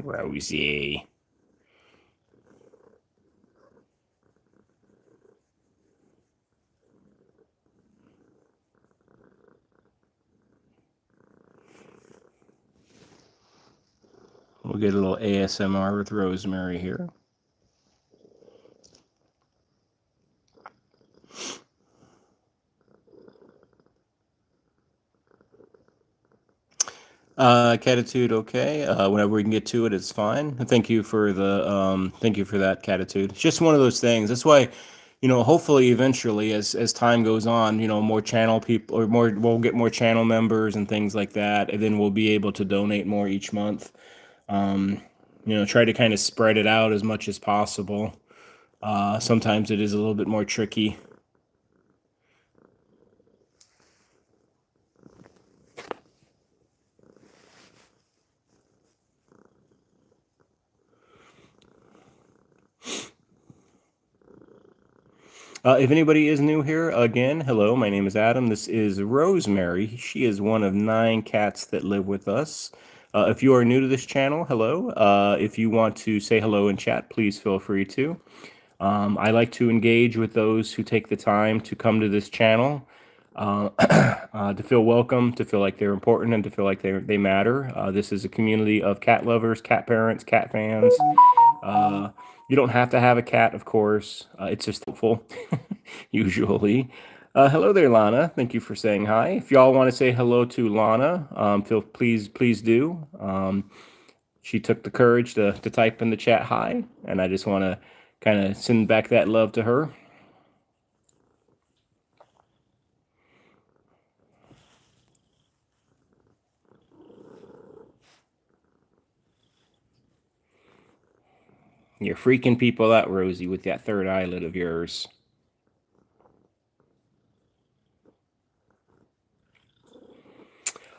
Rosie. We'll get a little ASMR with Rosemary here. Catitude, okay. Whenever we can get to it, it's fine. Thank you for that, Catitude. It's just one of those things. That's why, hopefully eventually as time goes on, more channel people or more, we'll get more channel members and things like that. And then we'll be able to donate more each month. Um, Try to kind of spread it out as much as possible. Sometimes it is a little bit more tricky. If anybody is new here, again, hello, my name is Adam. This is Rosemary. She is one of 9 cats that live with us. If you are new to this channel, hello. If you want to say hello in chat, please feel free to. I like to engage with those who take the time to come to this channel, to feel welcome, to feel like they're important, and to feel like they matter. This is a community of cat lovers, cat parents, cat fans. You don't have to have a cat, of course. It's just helpful, usually. Hello there, Lana. Thank you for saying hi. If y'all want to say hello to Lana, please do. She took the courage to type in the chat hi, and I just want to kind of send back that love to her. You're freaking people out, Rosie, with that third eyelid of yours.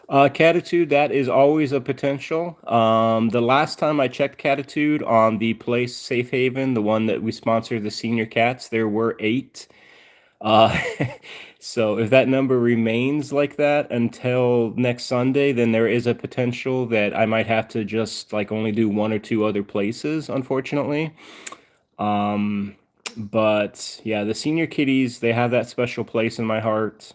Catitude, that is always a potential. The last time I checked Catitude on the place Safe Haven, the one that we sponsor the senior cats, there were 8. So if that number remains like that until next Sunday, then there is a potential that I might have to just like only do 1 or 2 other places, unfortunately. But yeah, the senior kitties, they have that special place in my heart.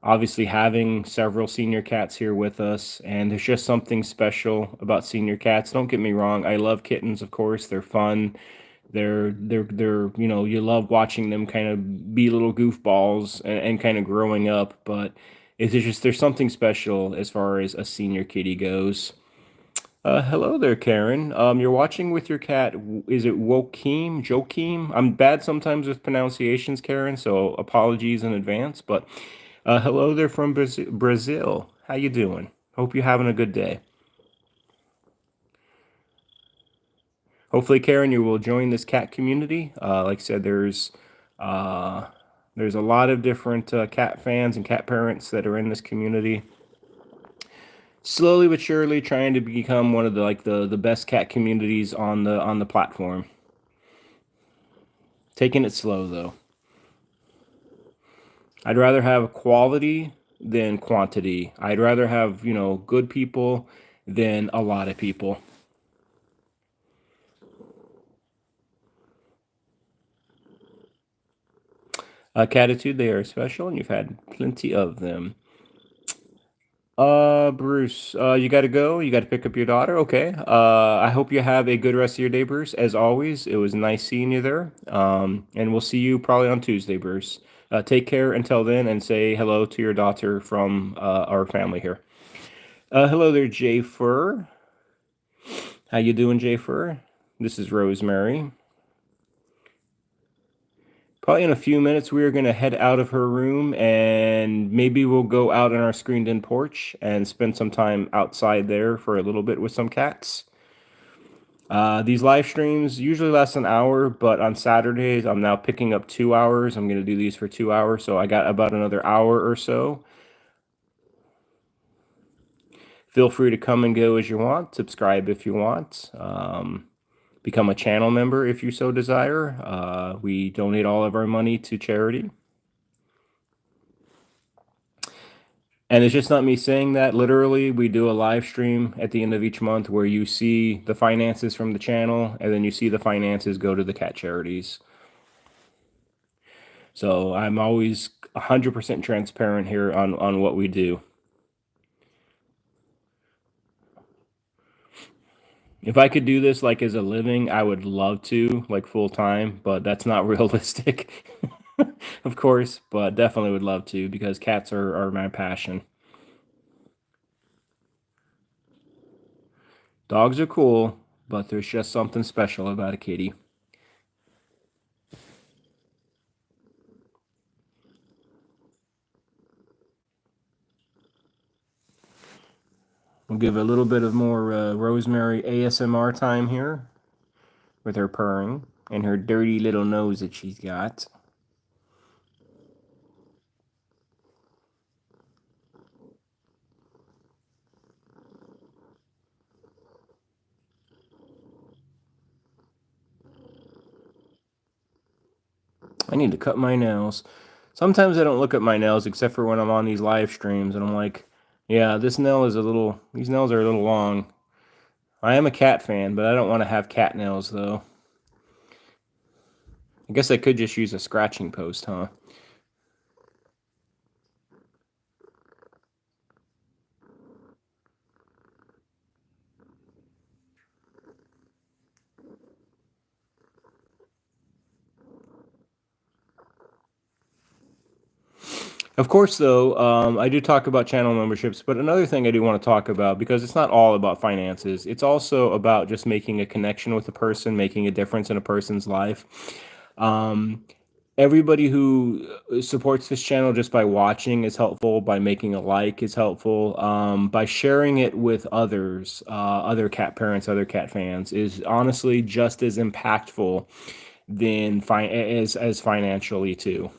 Obviously having several senior cats here with us, and there's just something special about senior cats. Don't get me wrong, I love kittens, of course. They're fun. They're you love watching them kind of be little goofballs and kind of growing up, but there's something special as far as a senior kitty goes. Hello there, Karen. You're watching with your cat. Is it Joaquim? I'm bad sometimes with pronunciations, Karen, so apologies in advance. But hello there from Brazil. How you doing? Hope you're having a good day. Hopefully, Karen, you will join this cat community. Like I said, there's a lot of different cat fans and cat parents that are in this community. Slowly but surely, trying to become one of the best cat communities on the platform. Taking it slow though. I'd rather have quality than quantity. I'd rather have good people than a lot of people. Catitude, they are special, and you've had plenty of them. Bruce, you gotta go. You gotta pick up your daughter. Okay. I hope you have a good rest of your day, Bruce. As always, it was nice seeing you there. And we'll see you probably on Tuesday, Bruce. Take care until then, and say hello to your daughter from our family here. Hello there, Jay Fur. How you doing, Jay Fur? This is Rosemary. Probably in a few minutes, we are going to head out of her room, and maybe we'll go out on our screened-in porch and spend some time outside there for a little bit with some cats. These live streams usually last an hour, but on Saturdays, I'm now picking up 2 hours. I'm going to do these for 2 hours, so I got about another hour or so. Feel free to come and go as you want. Subscribe if you want. Become a channel member if you so desire. We donate all of our money to charity. And it's just not me saying that. Literally, we do a live stream at the end of each month where you see the finances from the channel, and then you see the finances go to the cat charities. So I'm always 100% transparent here on what we do. If I could do this like as a living, I would love to, like full time, but that's not realistic, of course, but definitely would love to because cats are my passion. Dogs are cool, but there's just something special about a kitty. We'll give a little bit of more Rosemary ASMR time here with her purring and her dirty little nose that she's got. I need to cut my nails. Sometimes I don't look at my nails except for when I'm on these live streams and I'm like, yeah, these nails are a little long. I am a cat fan, but I don't want to have cat nails though. I guess I could just use a scratching post, huh? Of course, though, I do talk about channel memberships, but another thing I do want to talk about, because it's not all about finances, it's also about just making a connection with a person, making a difference in a person's life. Everybody who supports this channel just by watching is helpful, by making a like is helpful, by sharing it with others, other cat parents, other cat fans, is honestly just as impactful than as financially too.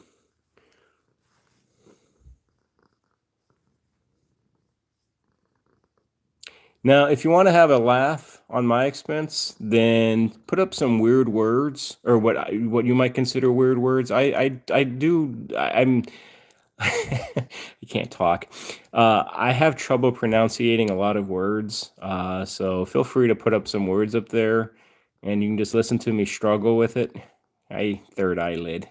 Now, if you want to have a laugh on my expense, then put up some weird words or what you might consider weird words. I'm you can't talk. I have trouble pronouncing a lot of words, so feel free to put up some words up there, and you can just listen to me struggle with it. Third eyelid.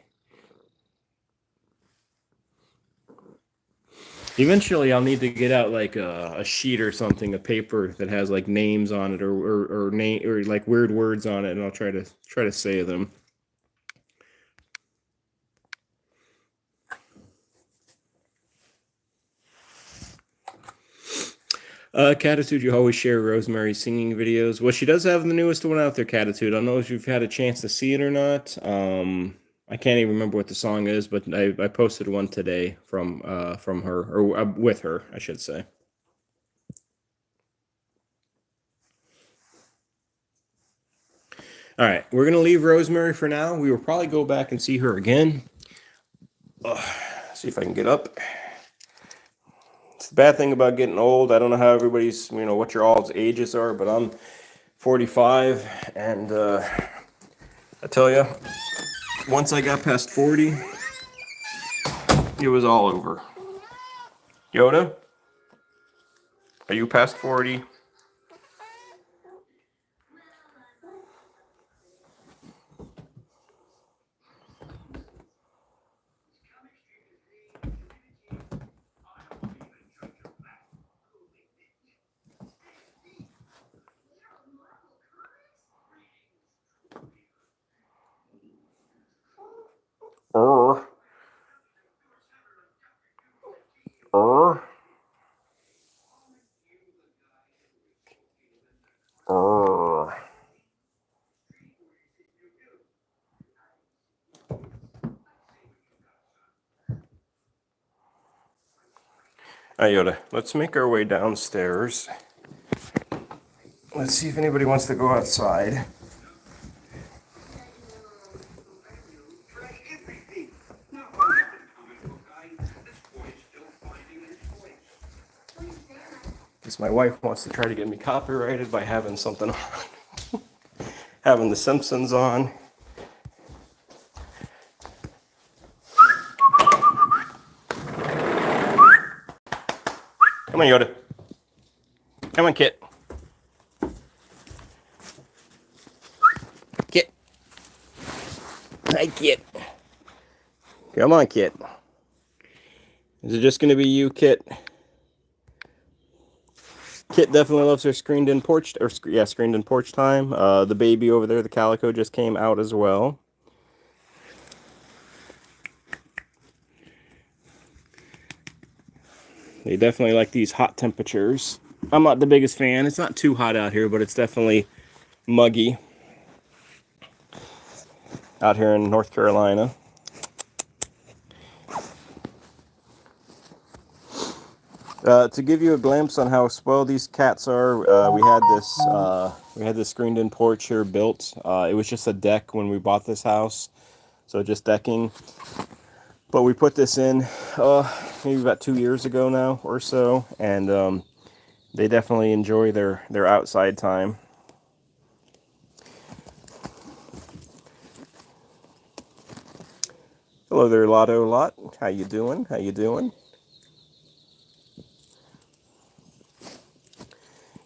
Eventually, I'll need to get out like a sheet or something, a paper that has like names on it or name or like weird words on it, and I'll try to say them. Catitude, you always share Rosemary's singing videos. Well, she does have the newest one out there, Catitude. I don't know if you've had a chance to see it or not. I can't even remember what the song is, but I posted one today from her or with her, I should say. All right, we're gonna leave Rosemary for now. We will probably go back and see her again. See if I can get up. It's the bad thing about getting old. I don't know how everybody's, what your all's ages are, but I'm 45, and I tell you, once I got past 40, it was all over. Yoda, are you past 40? Err. Err. Err. All right, Yoda, let's make our way downstairs. Let's see if anybody wants to go outside. Because my wife wants to try to get me copyrighted by having something on. Having The Simpsons on. Come on, Yoda. Come on, Kit. Kit. Hi, Kit. Come on, Kit. Is it just going to be you, Kit? Kit definitely loves her screened-in porch, screened-in porch time. The baby over there, the calico, just came out as well. They definitely like these hot temperatures. I'm not the biggest fan. It's not too hot out here, but it's definitely muggy out here in North Carolina. To give you a glimpse on how spoiled these cats are, we had this screened-in porch here built. It was just a deck when we bought this house, so just decking. But we put this in maybe about 2 years ago now or so, and they definitely enjoy their outside time. Hello there, Lotto Lot. How you doing? How you doing?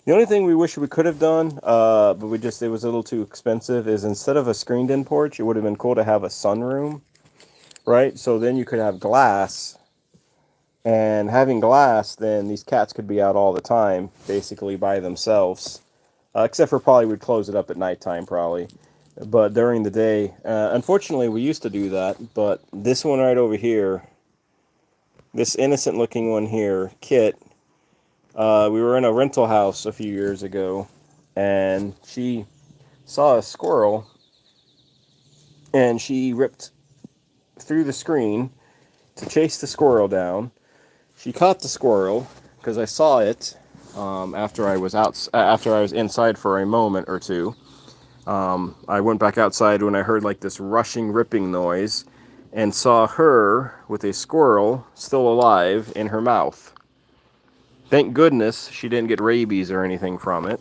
The only thing we wish we could have done, but it was a little too expensive, is instead of a screened-in porch, it would have been cool to have a sunroom, right? So then you could have glass, and having glass, then these cats could be out all the time, basically by themselves, except for probably we'd close it up at nighttime, probably. But during the day, unfortunately, we used to do that, but this one right over here, this innocent-looking one here, Kit, we were in a rental house a few years ago, and she saw a squirrel, and she ripped through the screen to chase the squirrel down. She caught the squirrel because I saw it after I was inside for a moment or two. I went back outside when I heard like this rushing, ripping noise, and saw her with a squirrel still alive in her mouth. Thank goodness she didn't get rabies or anything from it.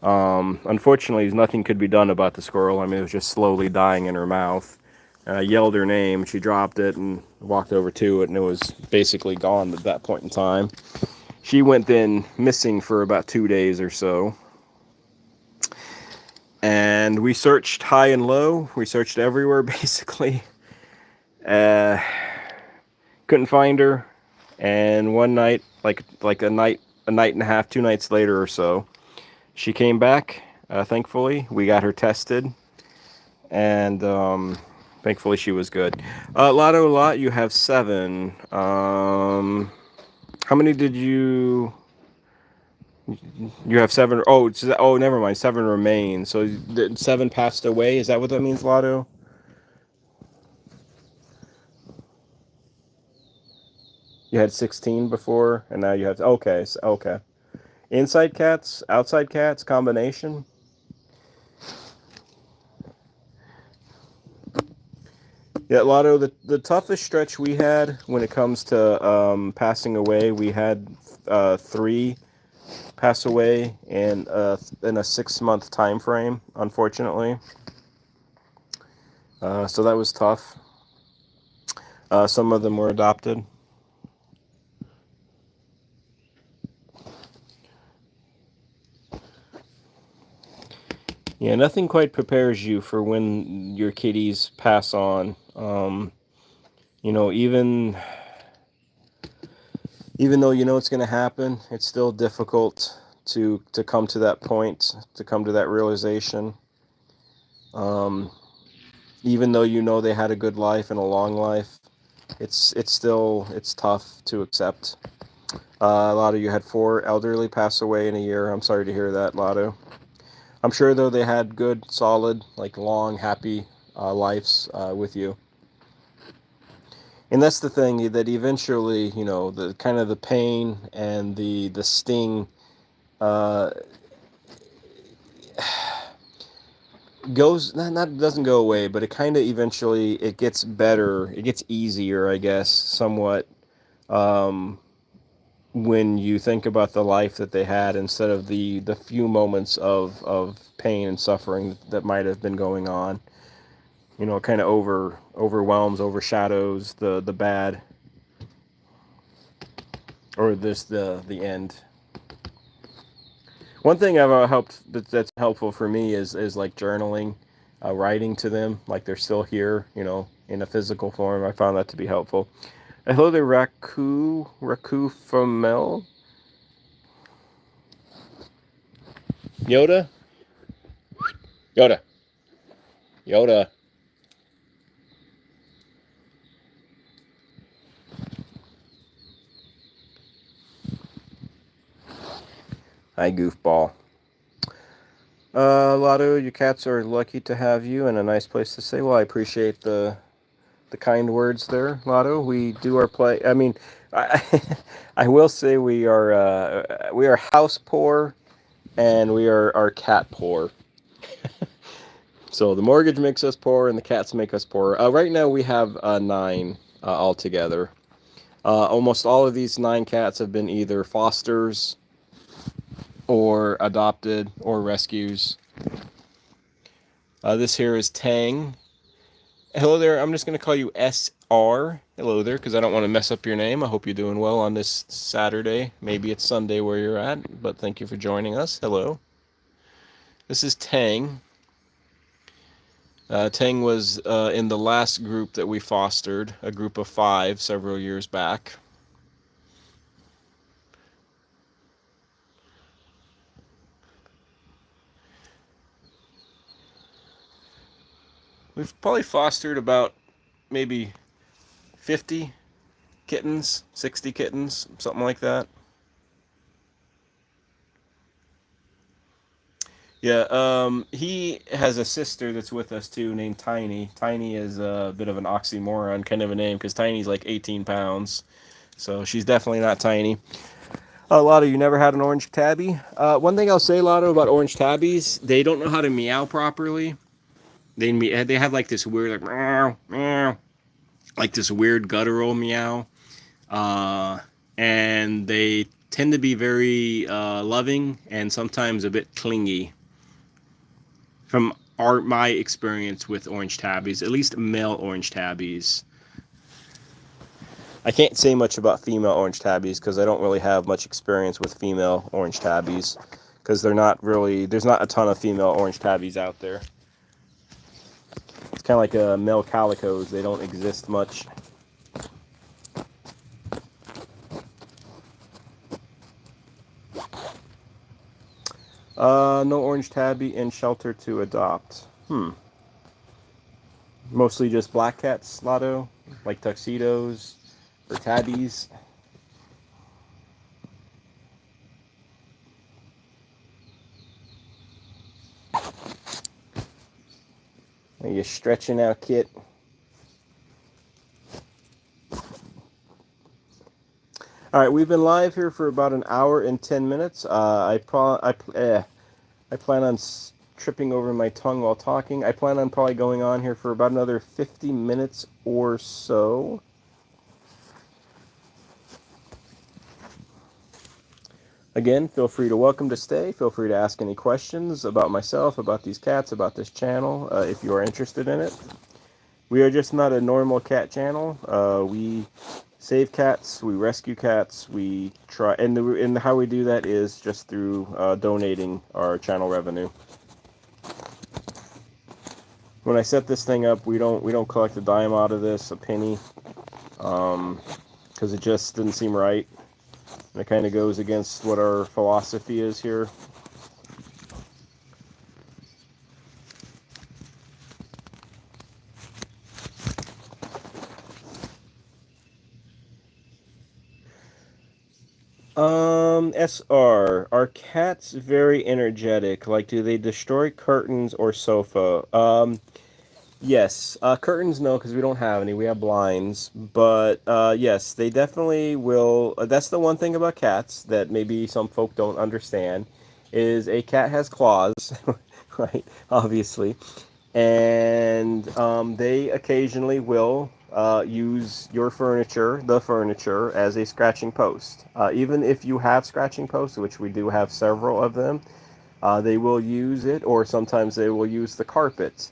Unfortunately, nothing could be done about the squirrel. I mean, it was just slowly dying in her mouth. I yelled her name. She dropped it and walked over to it, and it was basically gone at that point in time. She went then missing for about 2 days or so. And we searched high and low. We searched everywhere, basically. Couldn't find her. And one night, like a night and a half, 2 nights later or so, she came back. Thankfully, we got her tested, and thankfully she was good. Lotto Lot, you have 7. How many did you? You have 7. Oh, never mind. 7 remain. So 7 passed away. Is that what that means, Lotto? You had 16 before, and now you have. Okay, okay. Inside cats, outside cats, combination. Yeah, Lotto, the toughest stretch we had when it comes to passing away, we had 3 pass away in a 6-month time frame, unfortunately. So that was tough. Some of them were adopted. Yeah, nothing quite prepares you for when your kitties pass on. You know, even though you know it's going to happen, it's still difficult to come to that point, to come to that realization. Even though you know they had a good life and a long life, it's tough to accept. A lot of you had 4 elderly pass away in a year. I'm sorry to hear that, Lotto. I'm sure, though, they had good, solid, like long, happy lives with you. And that's the thing, that eventually, you know, the kind of the pain and the sting doesn't go away, but it kind of eventually, it gets better, it gets easier, I guess, somewhat, when you think about the life that they had instead of the few moments of pain and suffering that might have been going on. You know, it kind of overwhelms, overshadows the bad, or the end. One thing I've helped that's helpful for me is like journaling, writing to them like they're still here, you know, in a physical form. I found that to be helpful. Hello there, Raku from Mel. Yoda? Yoda. Yoda. Hi, goofball. Lotto, your cats are lucky to have you, and a nice place to stay. Well, I appreciate the kind words there, Lotto. We do our play. I mean, I, I will say we are house poor, and we are cat poor. So the mortgage makes us poor, and the cats make us poor. Right now, we have 9 altogether. Almost all of these 9 cats have been either fosters or adopted or rescues. This here is Tang. Hello there. I'm just going to call you SR. Hello there, because I don't want to mess up your name. I hope you're doing well on this Saturday. Maybe it's Sunday where you're at, but thank you for joining us. Hello. This is Tang. Tang was in the last group that we fostered, a group of 5 several years back. We've probably fostered about maybe 50 kittens, 60 kittens, something like that. Yeah, he has a sister that's with us too, named Tiny. Tiny is a bit of an oxymoron kind of a name because Tiny's like 18 pounds. So she's definitely not tiny. Lotto, you never had an orange tabby? One thing I'll say, Lotto, about orange tabbies, they don't know how to meow properly. They have like this weird, like, meow, meow, like this weird guttural meow. And they tend to be very loving and sometimes a bit clingy. From my experience with orange tabbies, at least male orange tabbies. I can't say much about female orange tabbies because I don't really have much experience with female orange tabbies because there's not a ton of female orange tabbies out there. It's kind of like male calicos. They don't exist much. No orange tabby in shelter to adopt. Mostly just black cats, Lotto, like tuxedos or tabbies. Are you stretching out, Kit? All right, we've been live here for about an hour and 10 minutes. I plan on tripping over my tongue while talking. I plan on probably going on here for about another 50 minutes or so. Again, feel free to stay. Feel free to ask any questions about myself, about these cats, about this channel, if you are interested in it. We are just not a normal cat channel. We save cats, we rescue cats, we try, and how we do that is just through donating our channel revenue. When I set this thing up, we don't collect a dime out of this, a penny, because it just didn't seem right. And it kind of goes against what our philosophy is here. SR, are cats very energetic? Like, do they destroy curtains or sofa? Yes. Curtains, no, because we don't have any. We have blinds. But, yes, they definitely will. That's the one thing about cats that maybe some folk don't understand, is a cat has claws, right? Obviously. And they occasionally will use your furniture, the furniture, as a scratching post. Even if you have scratching posts, which we do have several of them, they will use it, or sometimes they will use the carpet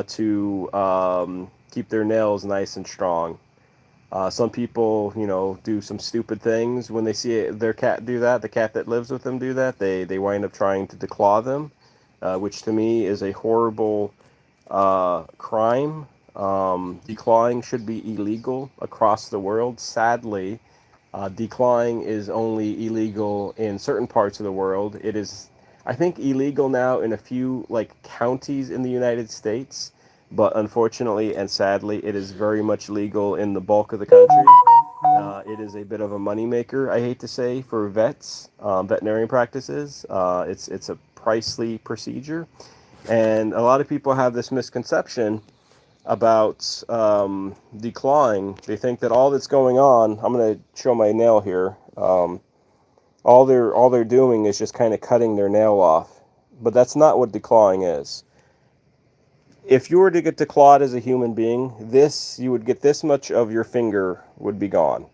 to keep their nails nice and strong. Some people, do some stupid things when they see their cat do that. The cat that lives with them do that. They wind up trying to declaw them, which to me is a horrible crime. Declawing should be illegal across the world. Sadly, declawing is only illegal in certain parts of the world. It is, I think, illegal now in a few counties in the United States, but unfortunately and sadly, it is very much legal in the bulk of the country. It is a bit of a moneymaker, I hate to say, for vets, veterinarian practices. It's a pricey procedure, and a lot of people have this misconception about declawing. They think that all that's going on. I'm going to show my nail here. All they're doing is just kind of cutting their nail off, but that's not what declawing is. If you were to get declawed as a human being, you would get this much of your finger would be gone.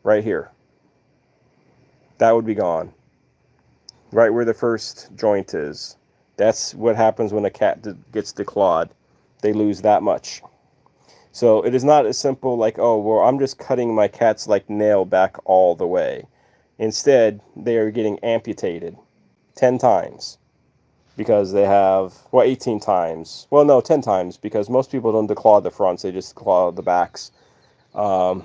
Right here. That would be gone. Right where the first joint is. That's what happens when a cat gets declawed. They lose that much. So it is not as simple like, oh, well, I'm just cutting my cat's like nail back all the way. Instead, they are getting amputated 10 times. Because they have, well, 18 times. Well, no, 10 times, because most people don't declaw the fronts, they just declaw the backs. Or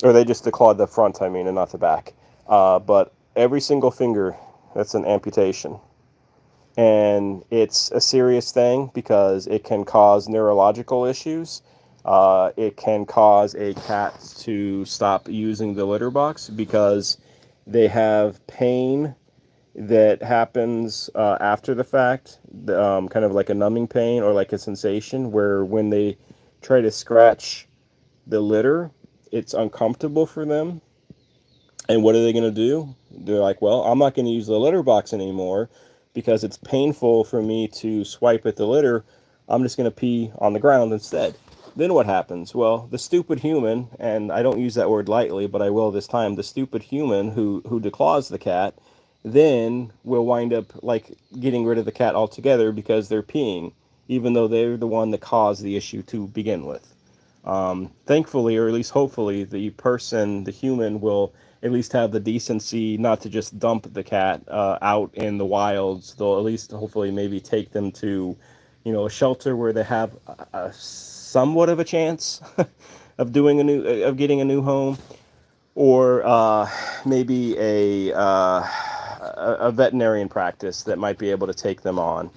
they just declaw the front, I mean, and not the back. But every single finger, that's an amputation. And it's a serious thing because it can cause neurological issues. It can cause a cat to stop using the litter box because they have pain that happens after the fact, kind of like a numbing pain or like a sensation where when they try to scratch the litter, it's uncomfortable for them. And what are they going to do? They're like, well, I'm not going to use the litter box anymore because it's painful for me to swipe at the litter. I'm just going to pee on the ground instead. Then what happens? Well, the stupid human, and I don't use that word lightly, but I will this time, the stupid human who declaws the cat then will wind up like getting rid of the cat altogether because they're peeing, even though they're the one that caused the issue to begin with. Thankfully, or at least hopefully, the human will at least have the decency not to just dump the cat out in the wilds. They'll at least hopefully maybe take them to, a shelter where they have a somewhat of a chance of getting a new home, or maybe a veterinarian practice that might be able to take them on.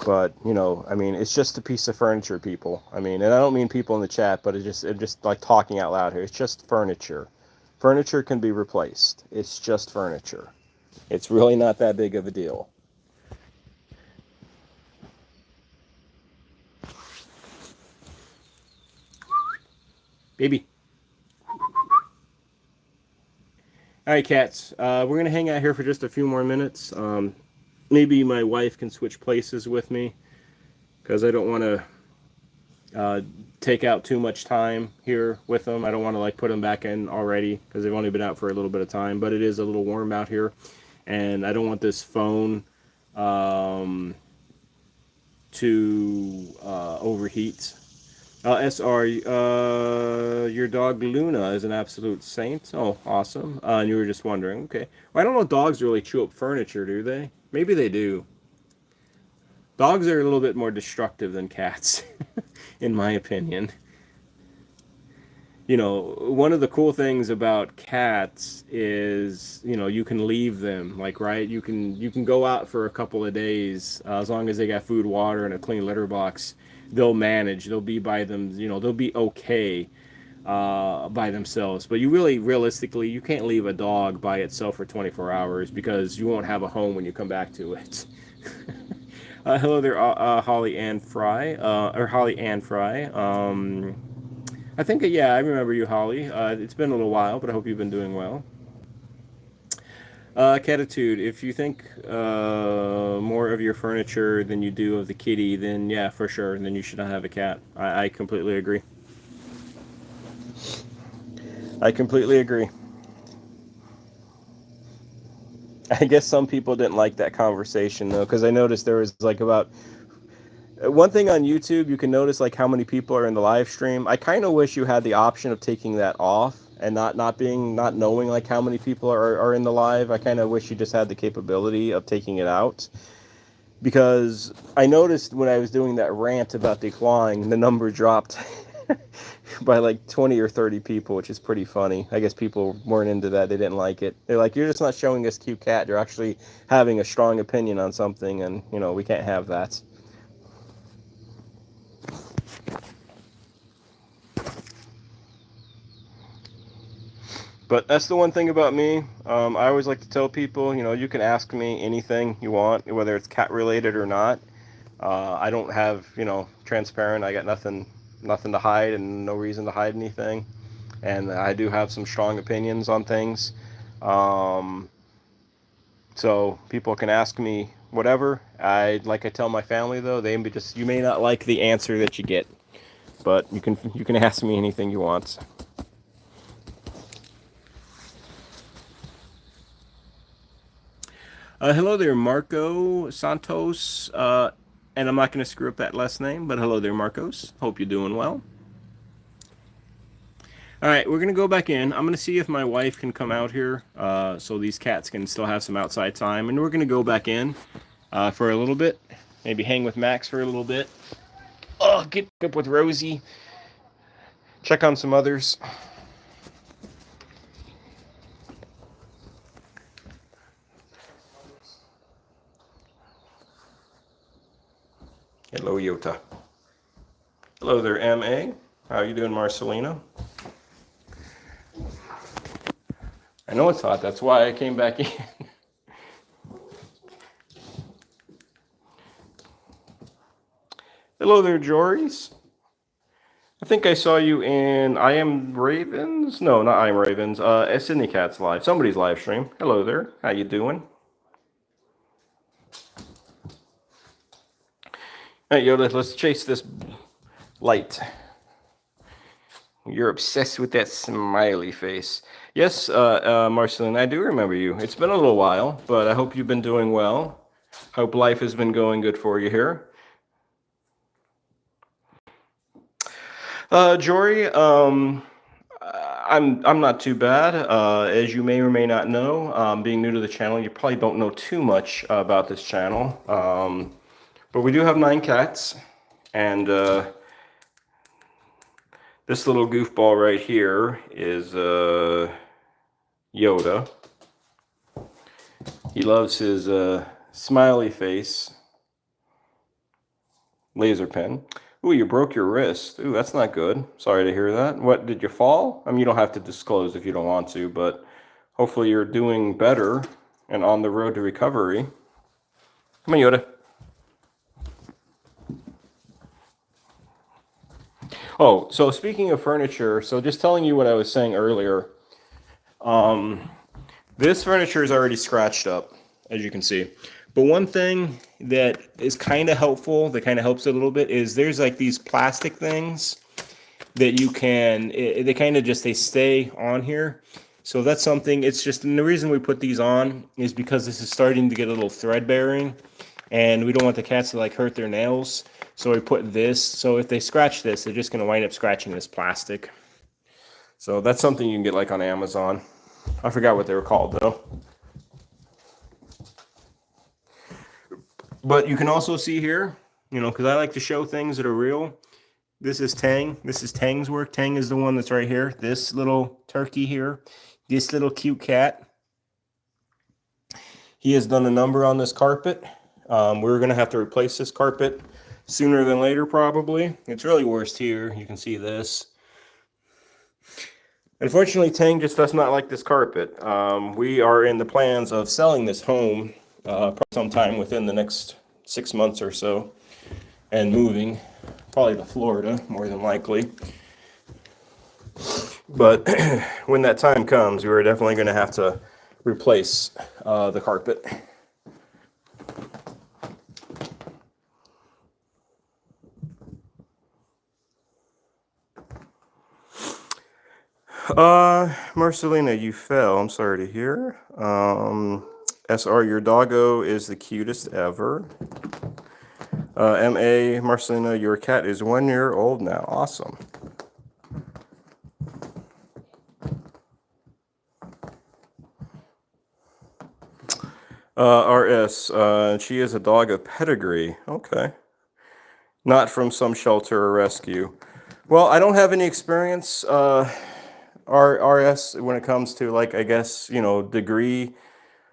But I mean, it's just a piece of furniture, people. I mean, and I don't mean people in the chat, but it's just like talking out loud here. It's just furniture. Furniture can be replaced. It's just furniture. It's really not that big of a deal. Baby. All right, cats. We're going to hang out here for just a few more minutes. Maybe my wife can switch places with me because I don't want to take out too much time here with them. I don't want to like put them back in already because they've only been out for a little bit of time, but it is a little warm out here, and I don't want this phone to overheat. SR, your dog Luna is an absolute saint. Oh, awesome. And you were just wondering, okay. Well, I don't know, dogs really chew up furniture, do they? Maybe they do. Dogs are a little bit more destructive than cats, in my opinion. One of the cool things about cats is, you can leave them, like, right? You can go out for a couple of days, as long as they got food, water, and a clean litter box. They'll manage. They'll be by them. They'll be okay by themselves. But realistically, you can't leave a dog by itself for 24 hours because you won't have a home when you come back to it. Hello there, Holly Ann Fry, or Holly Ann Fry. I think, yeah, I remember you, Holly. It's been a little while, but I hope you've been doing well. Catitude, if you think more of your furniture than you do of the kitty, then yeah, for sure, then you should not have a cat. I completely agree. I completely agree. I guess some people didn't like that conversation, though, because I noticed there was like about... One thing on YouTube, you can notice like how many people are in the live stream. I kind of wish you had the option of taking that off and not knowing like how many people are in the live. I kind of wish you just had the capability of taking it out, because I noticed when I was doing that rant about declawing, the number dropped by like 20 or 30 people, which is pretty funny. I guess people weren't into that. They didn't like it. They're like, you're just not showing us cute cat. You're actually having a strong opinion on something, and we can't have that. But that's the one thing about me. I always like to tell people, you can ask me anything you want, whether it's cat related or not. I don't have, transparent. I got nothing to hide and no reason to hide anything. And I do have some strong opinions on things. So people can ask me whatever. I tell my family though, you may not like the answer that you get, but you can ask me anything you want. Hello there, Marco Santos. And I'm not going to screw up that last name, but hello there, Marcos. Hope you're doing well. All right, we're going to go back in. I'm going to see if my wife can come out here so these cats can still have some outside time. And we're going to go back in for a little bit. Maybe hang with Max for a little bit. Oh, get up with Rosie. Check on some others. Hello, Yota. Hello there, M.A. How you doing, Marcelina? I know it's hot. That's why I came back in. Hello there, Joris. I think I saw you in I Am Ravens. No, not I Am Ravens. Sydney Cat's live. Somebody's live stream. Hello there. How you doing? All right, Yoda, let's chase this light. You're obsessed with that smiley face. Yes, Marceline, I do remember you. It's been a little while, but I hope you've been doing well. Hope life has been going good for you here. Jory, I'm not too bad. As you may or may not know, being new to the channel, you probably don't know too much about this channel. But we do have 9 cats, and this little goofball right here is Yoda. He loves his smiley face laser pen. Ooh, you broke your wrist. Ooh, that's not good. Sorry to hear that. What, did you fall? I mean, you don't have to disclose if you don't want to, but hopefully you're doing better and on the road to recovery. Come on, Yoda. Oh, so speaking of furniture, so just telling you what I was saying earlier, this furniture is already scratched up, as you can see. But one thing that is kind of helpful, that kind of helps a little bit, is there's like these plastic things that you can, they kind of just, they stay on here. So that's something, it's just, and the reason we put these on is because this is starting to get a little thread bearing, and we don't want the cats to like hurt their nails. So we put this, so if they scratch this, they're just going to wind up scratching this plastic. So that's something you can get like on Amazon. I forgot what they were called though. But you can also see here, because I like to show things that are real. This is Tang. This is Tang's work. Tang is the one that's right here. This little turkey here. This little cute cat. He has done a number on this carpet. We're going to have to replace this carpet sooner than later, probably. It's really worst here. You can see this. Unfortunately, Tang just does not like this carpet. We are in the plans of selling this home sometime within the next 6 months or so, and moving probably to Florida, more than likely. But when that time comes, we're definitely going to have to replace the carpet. Marcelina, you fell. I'm sorry to hear. SR, your doggo is the cutest ever. MA, Marcelina, your cat is 1 year old now. Awesome. RS, she is a dog of pedigree. Okay. Not from some shelter or rescue. Well, I don't have any experience, RS, when it comes to, like, I guess, degree,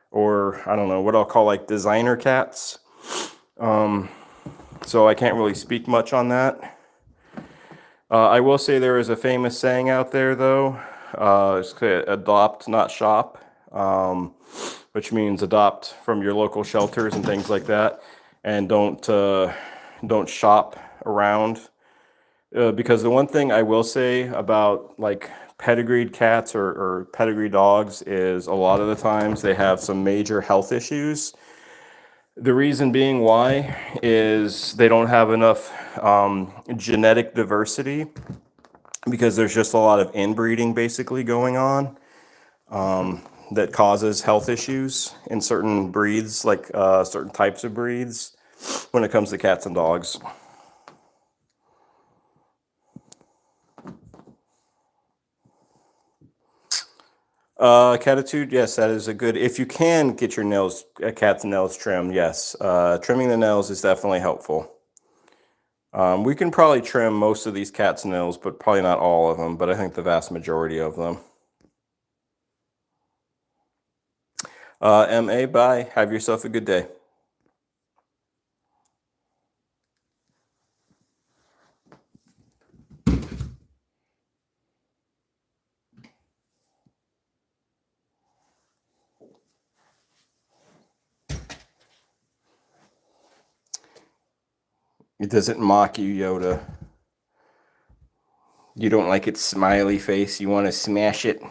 or I don't know what I'll call like designer cats. So I can't really speak much on that. I will say there is a famous saying out there though. It's adopt, not shop, which means adopt from your local shelters and things like that, and don't shop around. Because the one thing I will say about like pedigreed cats or pedigree dogs is a lot of the times they have some major health issues. The reason being why is they don't have enough genetic diversity, because there's just a lot of inbreeding basically going on that causes health issues in certain breeds, like certain types of breeds, when it comes to cats and dogs. Catitude, yes, that is a good. If you can get your nails, cat's nails trimmed, yes, trimming the nails is definitely helpful. We can probably trim most of these cats' nails, but probably not all of them. But I think the vast majority of them. Ma, bye. Have yourself a good day. It doesn't mock you, Yoda. You don't like its smiley face. You want to smash it.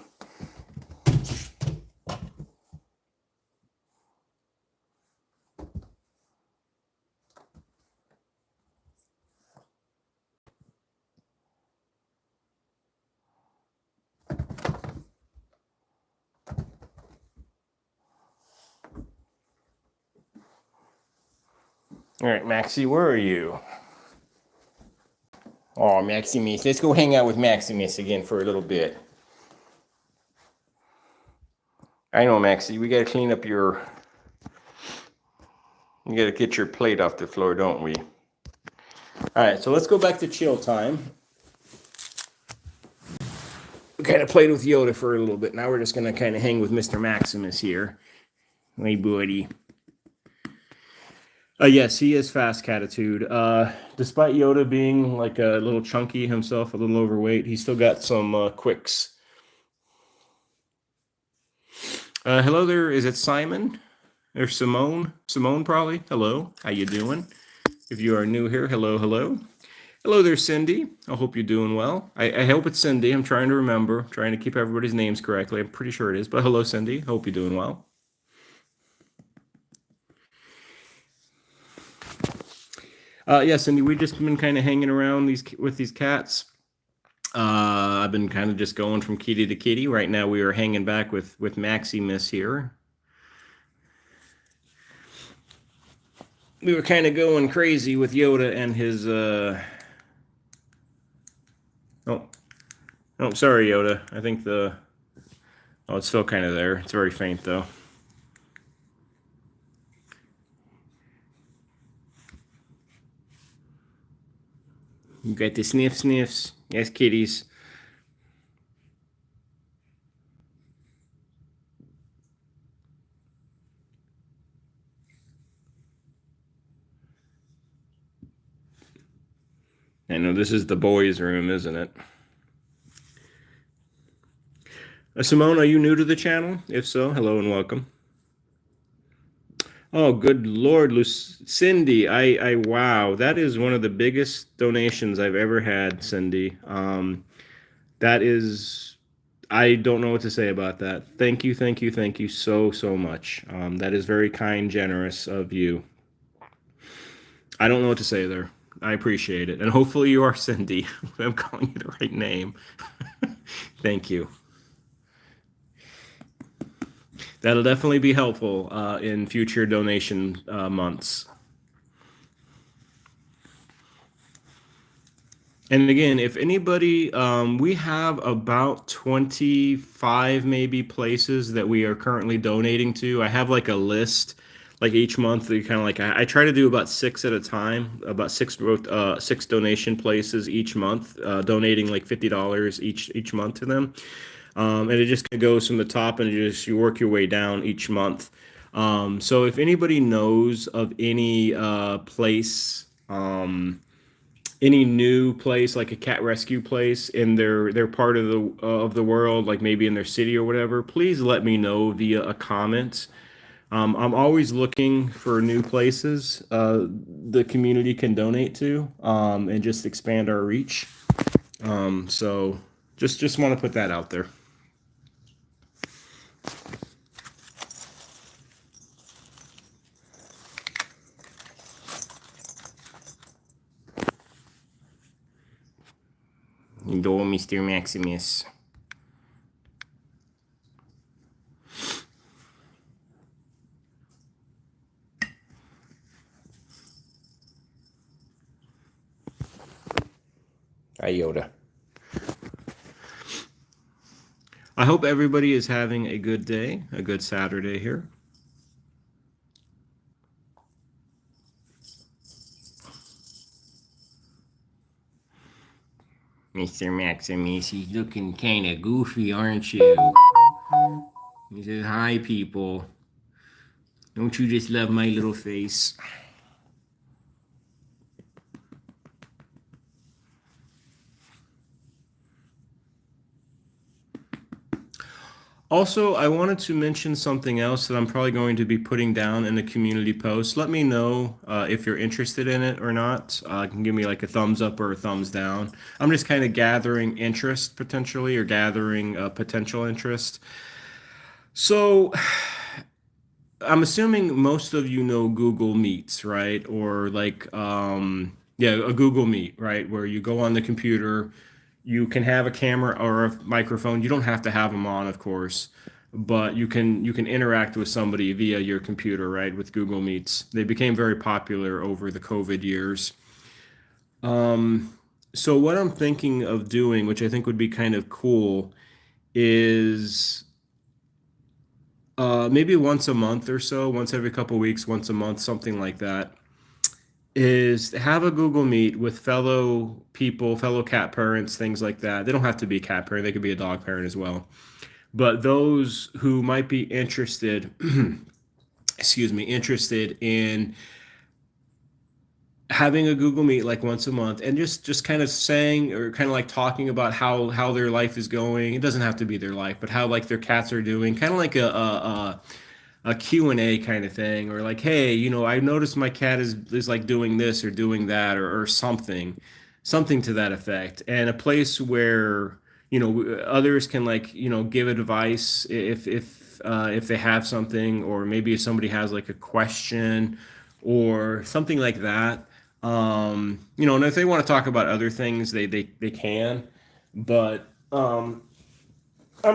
All right, Maxie, where are you? Oh, Maximus. Let's go hang out with Maximus again for a little bit. I know, Maxie. We got to clean up your... You got to get your plate off the floor, don't we? All right, so let's go back to chill time. We kind of played with Yoda for a little bit. Now we're just going to kind of hang with Mr. Maximus here. Hey, buddy. Yes, he is fast catitude. Despite Yoda being like a little chunky himself, a little overweight, he's still got some quicks. Hello there. Is it Simon or Simone? Simone, probably. Hello. How you doing? If you are new here, hello, hello. Hello there, Cindy. I hope you're doing well. I hope it's Cindy. I'm trying to remember, trying to keep everybody's names correctly. I'm pretty sure it is, but hello, Cindy. Hope you're doing well. Yeah, Cindy, we've just been kind of hanging around with these cats. I've been kind of just going from kitty to kitty. Right now we are hanging back with Maximus here. We were kind of going crazy with Yoda and his... Oh, sorry, Yoda. I think the... Oh, it's still kind of there. It's very faint, though. You got the sniffs. Yes, kitties. I know this is the boys' room, isn't it? Simone, are you new to the channel? If so, hello and welcome. Oh, good Lord, Cindy, wow, that is one of the biggest donations I've ever had, Cindy. That is, I don't know what to say about that. Thank you so much. That is very kind, generous of you. I don't know what to say there. I appreciate it. And hopefully you are Cindy. I'm calling you the right name. Thank you. That'll definitely be helpful in future donation months. And again, if anybody, we have about 25 maybe places that we are currently donating to. I have like a list, like each month. Kind of like I try to do about 6 at a time, about six donation places each month, donating like $50 each month to them. And it just goes from the top, and you work your way down each month. So if anybody knows of any place any new place like a cat rescue place in their part of the world, like maybe in their city or whatever, please let me know via a comment. I'm always looking for new places the community can donate to, and just expand our reach. So just want to put that out there. Do Mr. Maximus. Iota. I hope everybody is having a good day, a good Saturday here. Mr. Maximus, he's looking kind of goofy, aren't you? He says, hi, people. Don't you just love my little face? Also, I wanted to mention something else that I'm probably going to be putting down in the community post. Let me know if you're interested in it or not. You can give me like a thumbs up or a thumbs down. I'm just kind of gathering interest potentially, or gathering potential interest. So I'm assuming most of you know Google Meets, right? Or like, yeah, a Google Meet, right? Where you go on the computer, you can have a camera or a microphone. You don't have to have them on, of course, but you can interact with somebody via your computer, right? With Google Meets, they became very popular over the COVID years. So what I'm thinking of doing, which I think would be kind of cool, is maybe once a month or so, once every couple weeks, once a month, something like that, is have a Google Meet with fellow people, fellow cat parents, things like that. They don't have to be a cat parent, they could be a dog parent as well. But those who might be interested, excuse me, interested in having a Google Meet like once a month, and just kind of saying, or kind of like talking about how their life is going. It doesn't have to be their life, but how like their cats are doing, kind of like a Q&A kind of thing, or like, hey, I noticed my cat is like doing this or doing that, or something to that effect, and a place where others can like give advice if they have something, or maybe if somebody has like a question or something like that. And if they want to talk about other things, they can, but I'm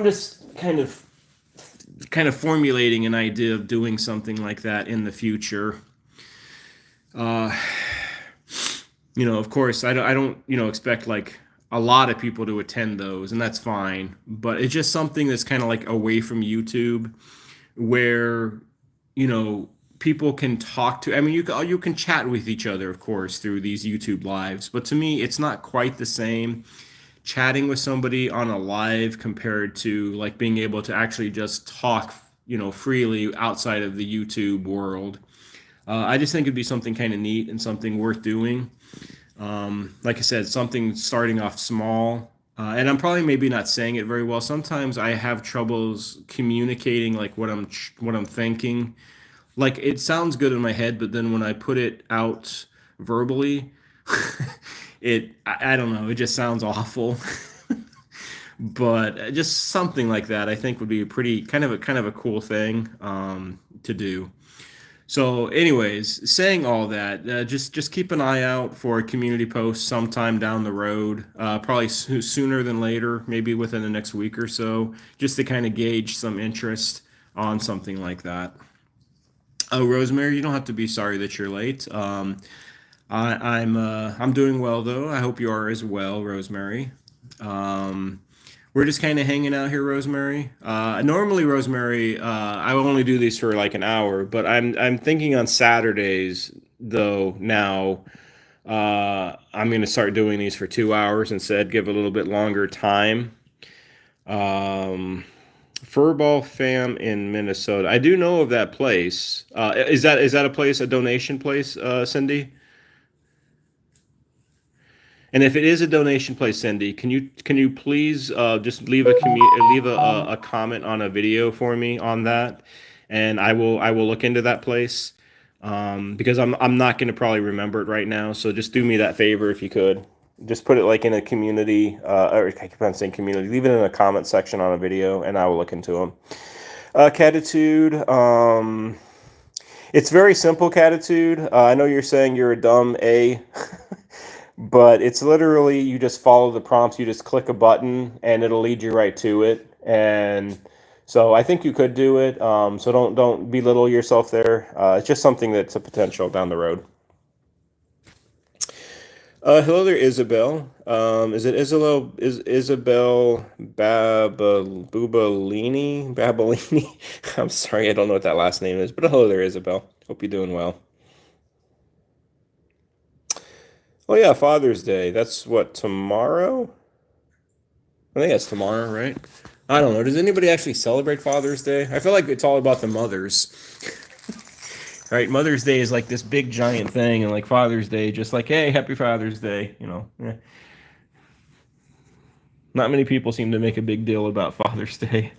just kind of formulating an idea of doing something like that in the future. Uh, of course, I don't expect like a lot of people to attend those, and that's fine. But it's just something that's kind of like away from YouTube, where you know people can talk to. I mean, you can chat with each other, of course, through these YouTube lives. But to me, it's not quite the same chatting with somebody on a live compared to like being able to actually just talk, freely outside of the YouTube world. I just think it'd be something kind of neat and something worth doing. Like I said, something starting off small. And I'm probably maybe not saying it very well. Sometimes I have troubles communicating like what I'm thinking. Like it sounds good in my head, but then when I put it out verbally, I don't know, it just sounds awful. But just something like that, I think would be a pretty kind of a cool thing to do. So, anyways, saying all that, just keep an eye out for a community post sometime down the road, probably sooner than later, maybe within the next week or so, just to kind of gauge some interest on something like that. Oh, Rosemary, you don't have to be sorry that you're late. I'm doing well though. I hope you are as well, Rosemary. Um, we're just kind of hanging out here, Rosemary. Normally, Rosemary, I will only do these for like an hour, but I'm thinking on Saturdays though now. I'm going to start doing these for 2 hours instead. Give a little bit longer time. Um, Furball Fam in Minnesota. I do know of that place. Is that a place, a donation place, Cindy? And if it is a donation place, Cindy, can you please just leave a comment on a video for me on that, and I will look into that place, because I'm not going to probably remember it right now. So just do me that favor if you could. Just put it like in a community, or I keep on saying community. Leave it in a comment section on a video, and I will look into them. Catitude. It's very simple, Catitude. I know you're saying you're a dumb A, but it's literally you just follow the prompts. You just click a button, and it'll lead you right to it. And so I think you could do it. So don't belittle yourself there. It's just something that's a potential down the road. Hello there, Isabel. Is it Isabel Babalini? I'm sorry, I don't know what that last name is, but hello there, Isabel. Hope you're doing well. Oh yeah, Father's Day. That's what, tomorrow? I think that's tomorrow, right? I don't know. Does anybody actually celebrate Father's Day? I feel like it's all about the mothers. Right? Mother's Day is like this big giant thing, and like Father's Day, just like, hey, happy Father's Day, you know. Not many people seem to make a big deal about Father's Day.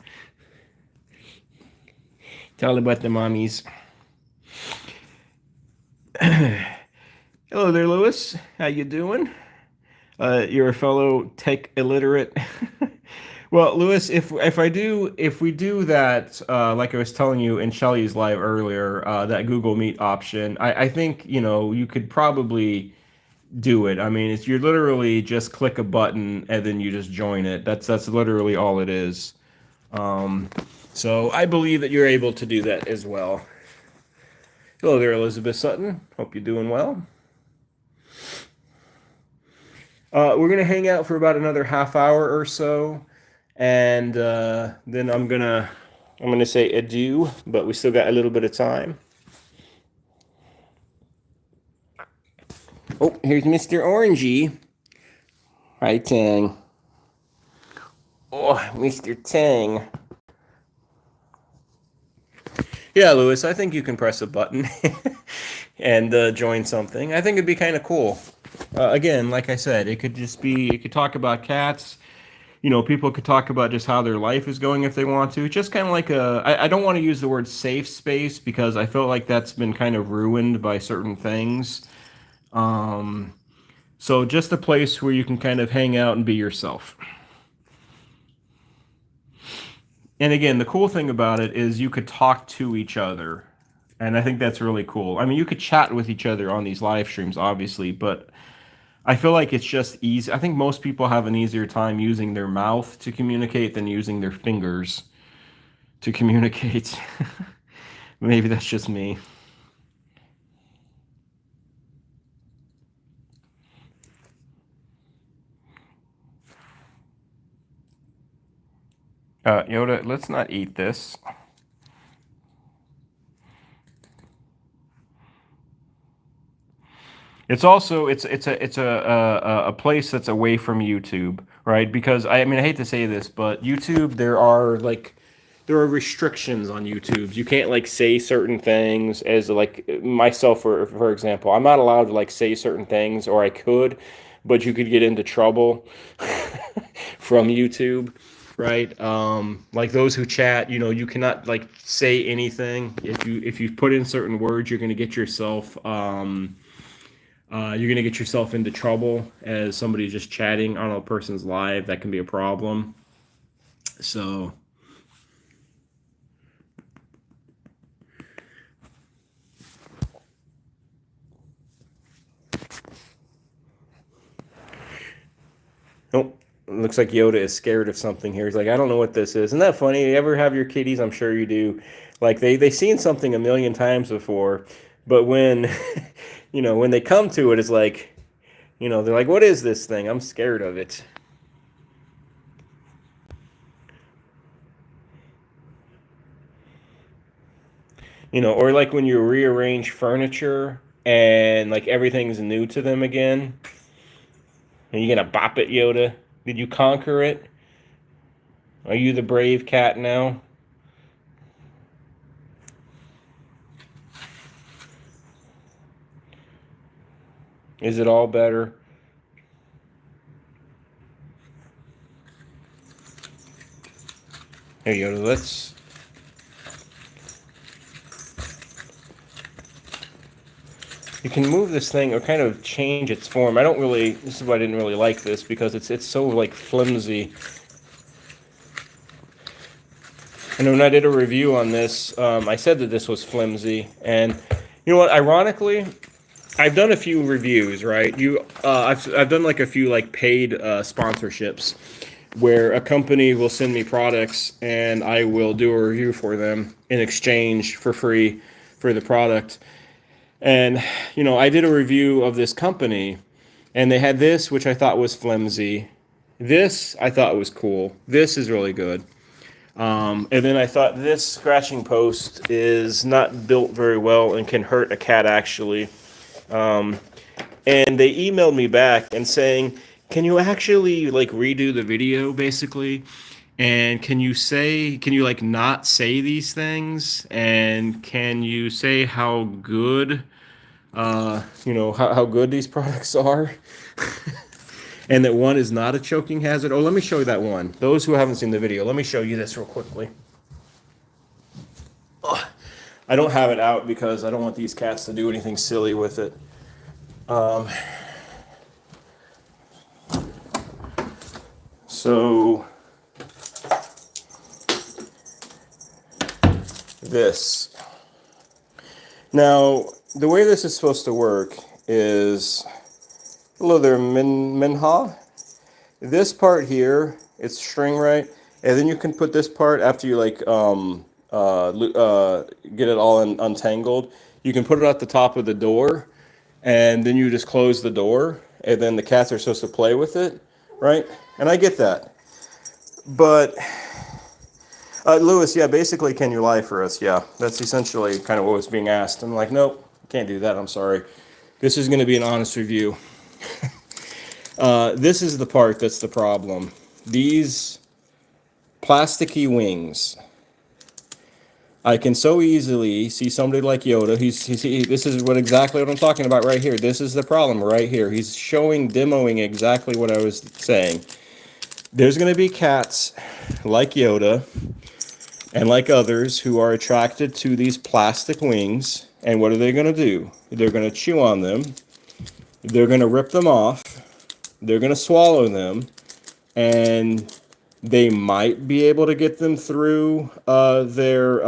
Tell about the mommies. Hello there, Lewis. How you doing? You're a fellow tech illiterate. Well, Lewis, if we do that, like I was telling you in Shelly's live earlier, that Google Meet option, I think you could probably do it. I mean, you're literally just click a button and then you just join it. That's literally all it is. So I believe that you're able to do that as well. Hello there, Elizabeth Sutton. Hope you're doing well. We're gonna hang out for about another half hour or so, and then I'm gonna say adieu. But we still got a little bit of time. Oh, here's Mr. Orangey. Hi, Tang. Oh, Mr. Tang. Yeah, Lewis, I think you can press a button and join something. I think it'd be kind of cool. Again, like I said, it could talk about cats. People could talk about just how their life is going if they want to. Just kind of like I don't want to use the word safe space because I feel like that's been kind of ruined by certain things. So just a place where you can kind of hang out and be yourself. And again, the cool thing about it is you could talk to each other. And I think that's really cool. I mean, you could chat with each other on these live streams, obviously, but I feel like it's just easy. I think most people have an easier time using their mouth to communicate than using their fingers to communicate. Maybe that's just me. Yoda, let's not eat this. It's also it's a place that's away from YouTube, right? Because I mean I hate to say this, but YouTube there are restrictions on YouTube. You can't like say certain things as like myself for example. I'm not allowed to like say certain things, or I could, but you could get into trouble from YouTube, right? Like those who chat, you cannot like say anything. If you put in certain words, you're gonna get yourself into trouble as somebody just chatting on a person's live. That can be a problem. So. Oh, looks like Yoda is scared of something here. He's like, I don't know what this is. Isn't that funny? You ever have your kitties? I'm sure you do. Like they've seen something a million times before, but when when they come to it, it's like, they're like, what is this thing? I'm scared of it. Or like when you rearrange furniture and like everything's new to them again. Are you gonna bop it, Yoda? Did you conquer it? Are you the brave cat now? Is it all better? Here you go. Let's. You can move this thing or kind of change its form. I don't really. This is why I didn't really like this, because it's so like flimsy. And when I did a review on this, I said that this was flimsy. And you know what? Ironically, I've done a few reviews, right? I've done like a few like paid sponsorships where a company will send me products and I will do a review for them in exchange for free for the product. And you know, I did a review of this company, and they had this, which I thought was flimsy. This I thought was cool. This is really good. And then I thought this scratching post is not built very well and can hurt a cat actually. And they emailed me back and saying, can you actually like redo the video basically? And can you like not say these things? And can you say how good, how good these products are? And that one is not a choking hazard. Oh, let me show you that one. Those who haven't seen the video, let me show you this real quickly. Ugh. I don't have it out because I don't want these cats to do anything silly with it. So this. Now, the way this is supposed to work is, hello there, Minha. This part here, it's string, right? And then you can put this part after you like get it all untangled. You can put it at the top of the door, and then you just close the door, and then the cats are supposed to play with it, right? And I get that. But, Lewis, yeah, basically, can you lie for us? Yeah, that's essentially kind of what was being asked. I'm like, nope, can't do that, I'm sorry. This is going to be an honest review. This is the part that's the problem. These plasticky wings. I can so easily see somebody like Yoda. This is exactly what I'm talking about right here. This is the problem right here. He's demoing exactly what I was saying. There's going to be cats like Yoda and like others who are attracted to these plastic wings. And what are they going to do? They're going to chew on them. They're going to rip them off. They're going to swallow them. And they might be able to get them through their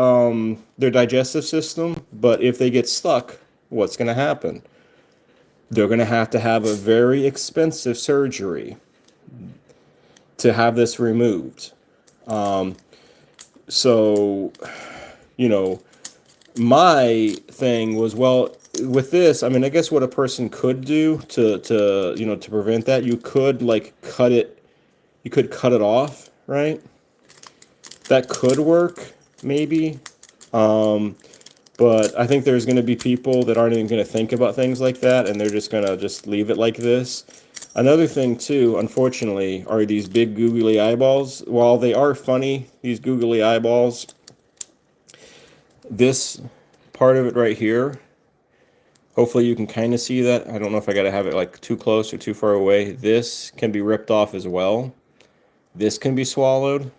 digestive system. But if they get stuck, what's going to happen? They're going to have a very expensive surgery to have this removed. So, you know, my thing was, well, with this, I mean, I guess what a person could do to prevent that, you could like cut it off, right? That could work, maybe. But I think there's going to be people that aren't even going to think about things like that, and they're just going to just leave it like this. Another thing, too, unfortunately, are these big googly eyeballs. While they are funny, these googly eyeballs, this part of it right here, hopefully you can kind of see that. I don't know if I got to have it like too close or too far away. This can be ripped off as well. This can be swallowed.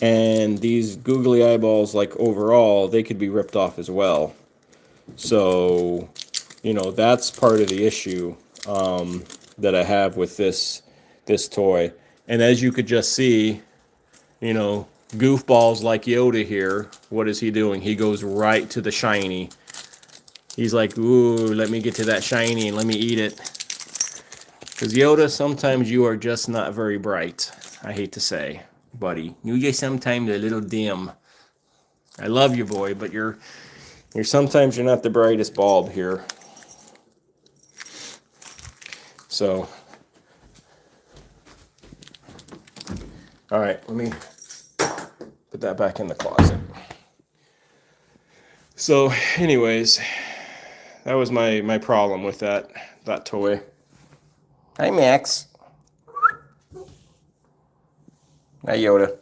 And these googly eyeballs, like overall, they could be ripped off as well. So, you know, that's part of the issue that I have with this toy. And as you could just see, you know, goofballs like Yoda here, what is he doing? He goes right to the shiny. He's like, ooh, let me get to that shiny and let me eat it. Because Yoda, sometimes you are just not very bright. I hate to say, buddy. You just sometimes a little dim. I love you, boy, but you're sometimes you're not the brightest bulb here. So, all right, let me put that back in the closet. So, anyways, that was my problem with that toy. Hi, Max. Hi, Yoda.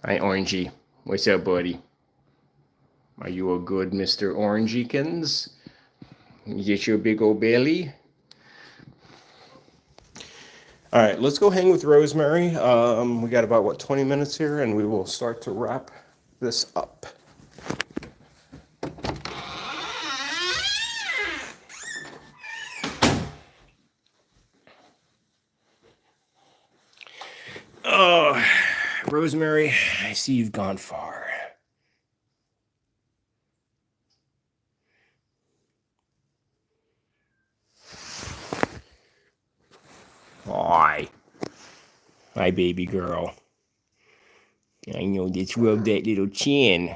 Hi, Orangey. What's up, buddy? Are you a good Mr. Orangeykins? Is this your big old belly? All right, let's go hang with Rosemary. We got about, what, 20 minutes here, and we will start to wrap this up. Oh, Rosemary, I see you've gone far. Hi. Hi, baby girl. I know, just rub that little chin.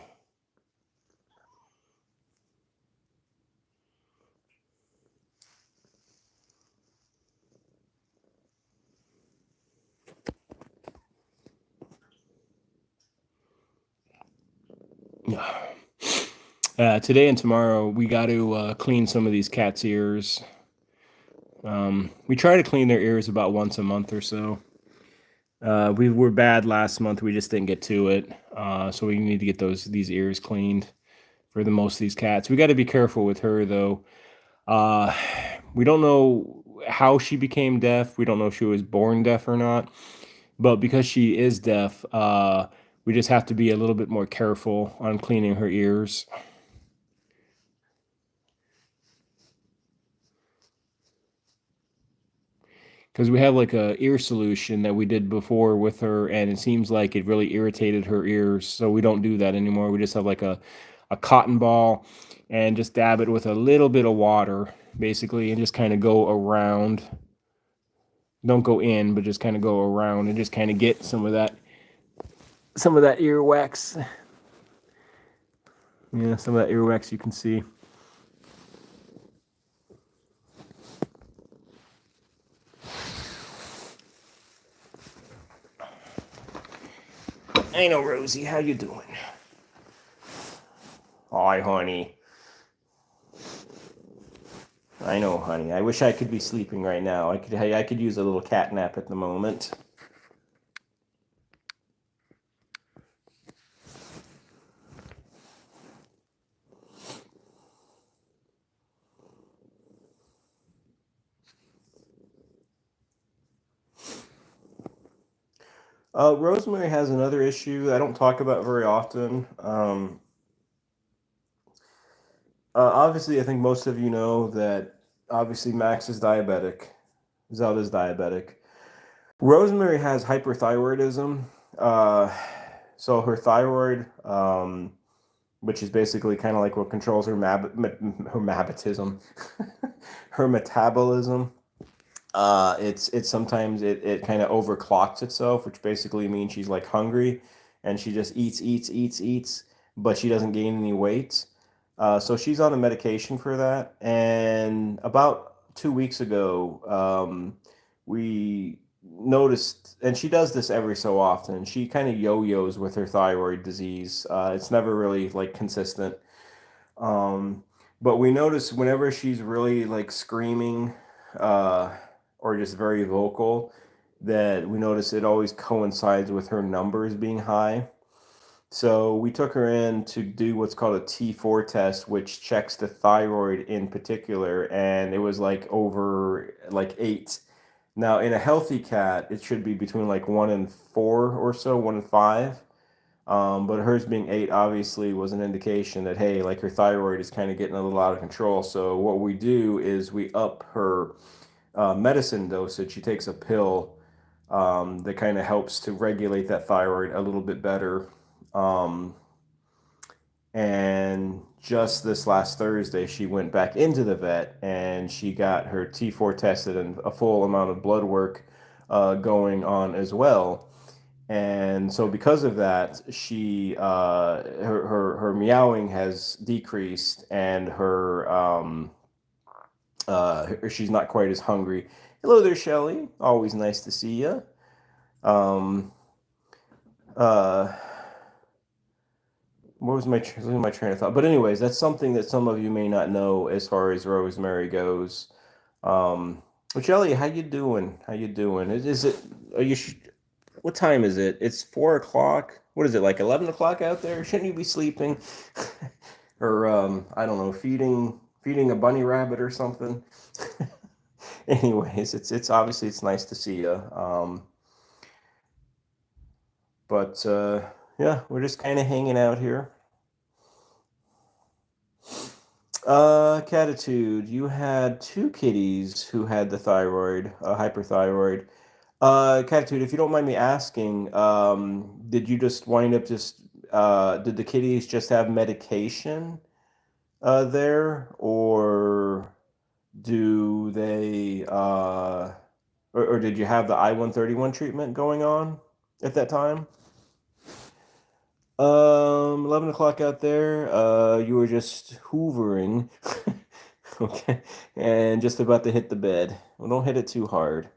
Today and tomorrow, we got to clean some of these cats' ears. We try to clean their ears about once a month or so. We were bad last month. We just didn't get to it. So we need to get these ears cleaned for the most of these cats. We got to be careful with her, though. We don't know how she became deaf. We don't know if she was born deaf or not. But because she is deaf, we just have to be a little bit more careful on cleaning her ears. Because we have like a ear solution that we did before with her, and it seems like it really irritated her ears. So we don't do that anymore. We just have like a cotton ball and just dab it with a little bit of water, basically, and just kind of go around. Don't go in, but just kind of go around and just kind of get some of that earwax. Yeah, some of that earwax you can see. I know, Rosie. How you doing? Hi, honey. I know, honey. I wish I could be sleeping right now. I could use a little cat nap at the moment. Rosemary has another issue that I don't talk about very often. Obviously, I think most of you know that obviously Max is diabetic. Zelda's diabetic. Rosemary has hyperthyroidism. So her thyroid, which is basically kind of like what controls her metabolism. Her metabolism. It's sometimes it kind of overclocks itself, which basically means she's like hungry, and she just eats, but she doesn't gain any weight. So she's on a medication for that. And about 2 weeks ago, we noticed, and she does this every so often. She kind of yo-yos with her thyroid disease. It's never really like consistent. Um, but we notice whenever she's really like screaming, or just very vocal, that we notice it always coincides with her numbers being high. So we took her in to do what's called a T4 test, which checks the thyroid in particular, and it was like over like 8. Now, in a healthy cat, it should be between like 1 and 4 or so, 1 and 5. But hers being 8 obviously was an indication that, hey, like her thyroid is kind of getting a little out of control. So what we do is we up her medicine dosage. She takes a pill that kind of helps to regulate that thyroid a little bit better. And just this last Thursday, she went back into the vet and she got her T4 tested and a full amount of blood work going on as well. And so because of that, she her meowing has decreased, and she's not quite as hungry. Hello there, Shelly. Always nice to see you. Um, uh, what was my train of thought? But anyways, that's something that some of you may not know as far as Rosemary goes. But Shelly, how you doing? How you doing? Is it? Are you? What time is it? It's 4 o'clock. What is it, like 11 o'clock out there? Shouldn't you be sleeping? Or I don't know, feeding a bunny rabbit or something. Anyways, it's obviously it's nice to see you. But yeah, we're just kind of hanging out here. Catitude, you had two kitties who had the thyroid, hyperthyroid. Catitude, if you don't mind me asking, did you just wind up did the kitties just have medication there, or do they, or did you have the I-131 treatment going on at that time? 11 o'clock out there. You were just hoovering. Okay. And just about to hit the bed. Well, don't hit it too hard.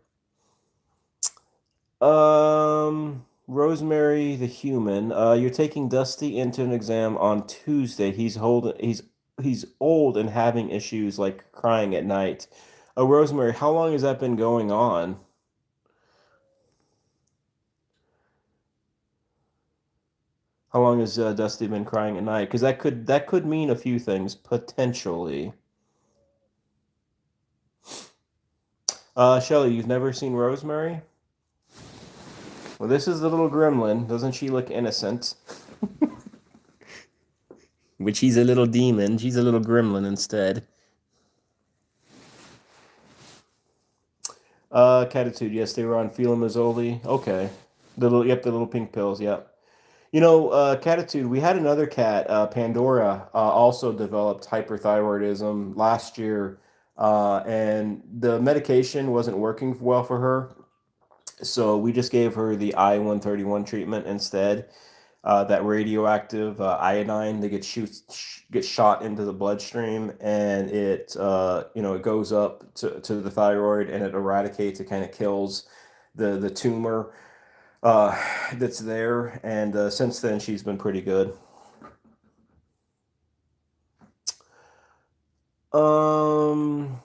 Rosemary the human. You're taking Dusty into an exam on Tuesday. He's old and having issues like crying at night. Rosemary, how long has that been going on? How long has Dusty been crying at night? Because that could mean a few things potentially. Shelly, you've never seen Rosemary? Well, this is the little gremlin. Doesn't she look innocent? Which he's a little demon. She's a little gremlin instead. Catitude, yes, they were on Filamazoli. Okay. The little pink pills, yep. Catitude, we had another cat, Pandora, also developed hyperthyroidism last year, and the medication wasn't working well for her. So we just gave her the I-131 treatment instead. That radioactive iodine that gets shot into the bloodstream, and it goes up to the thyroid, and it eradicates, it kind of kills the tumor uh, that's there. And since then, she's been pretty good. Um,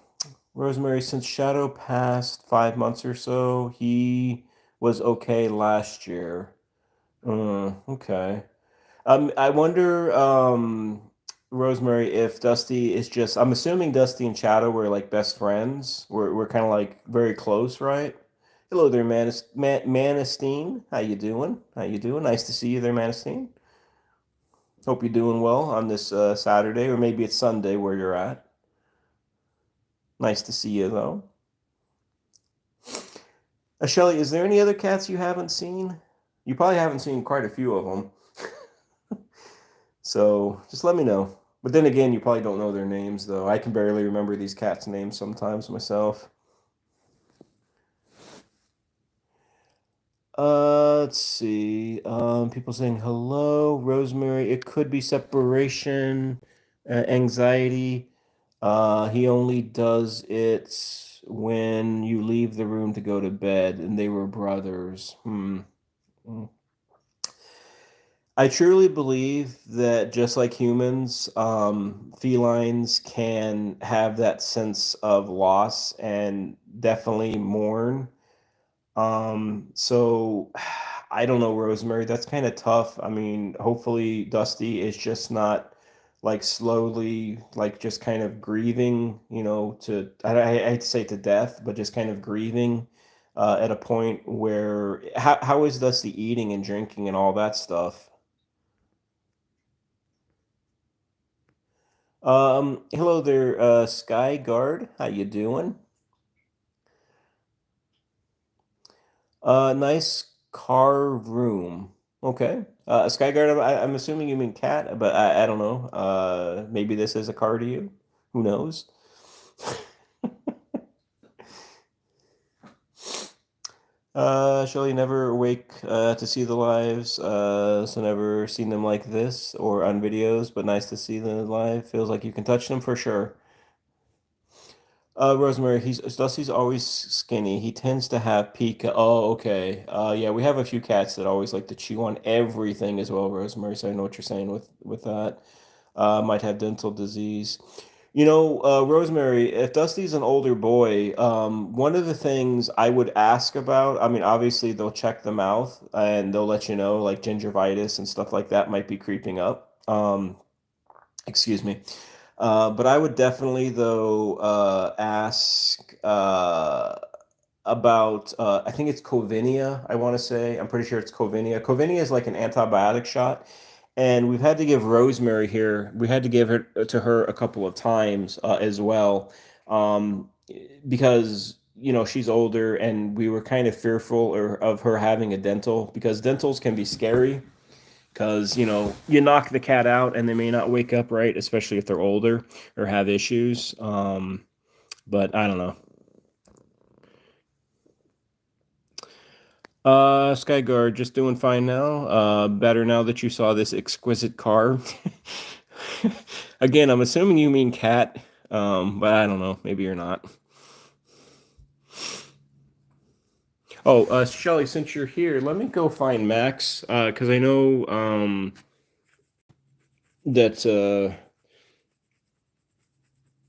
Rosemary, since Shadow passed 5 months or so, he was okay last year. Okay. I wonder, Rosemary, if Dusty is just, I'm assuming Dusty and Shadow were like best friends. We're kind of like very close, right? Hello there, Manistine. How you doing? How you doing? Nice to see you there, Manistine. Hope you're doing well on this Saturday, or maybe it's Sunday where you're at. Nice to see you, though. Shelly, is there any other cats you haven't seen? You probably haven't seen quite a few of them. So just let me know. But then again, you probably don't know their names, though. I can barely remember these cats' names sometimes myself. Let's see. People saying hello, Rosemary. It could be separation, anxiety. He only does it when you leave the room to go to bed, and they were brothers. Hmm. I truly believe that just like humans, felines can have that sense of loss and definitely mourn. So I don't know, Rosemary. That's kind of tough. I mean, hopefully Dusty is just not like slowly, like just kind of grieving, I hate to say to death, but just kind of grieving at a point where how is Dusty eating and drinking and all that stuff? Hello there, Sky Guard. How you doing? Nice car room. Okay. Skyguard, I'm assuming you mean cat, but I don't know. Maybe this is a car to you. Who knows? Shelley never awake to see the lives, so never seen them like this or on videos, but nice to see them live. Feels like you can touch them for sure. Rosemary, Dusty's always skinny. He tends to have pica. Oh, okay. Yeah, we have a few cats that always like to chew on everything as well, Rosemary. So I know what you're saying with that. Might have dental disease. Rosemary, if Dusty's an older boy, one of the things I would ask about, I mean, obviously they'll check the mouth and they'll let you know like gingivitis and stuff like that might be creeping up. Excuse me. But I would definitely, though, ask about, I think it's Covinia, I want to say. I'm pretty sure it's Covinia. Covinia is like an antibiotic shot. And we've had to give Rosemary here, we had to give her to her a couple of times as well, um, because, she's older and we were kind of fearful of her having a dental, because dentals can be scary because you knock the cat out and they may not wake up right, especially if they're older or have issues. But I don't know. Skyguard, just doing fine now. Better now that you saw this exquisite car. Again, I'm assuming you mean cat, but I don't know. Maybe you're not. Oh, Shelly, since you're here, let me go find Max, because I know that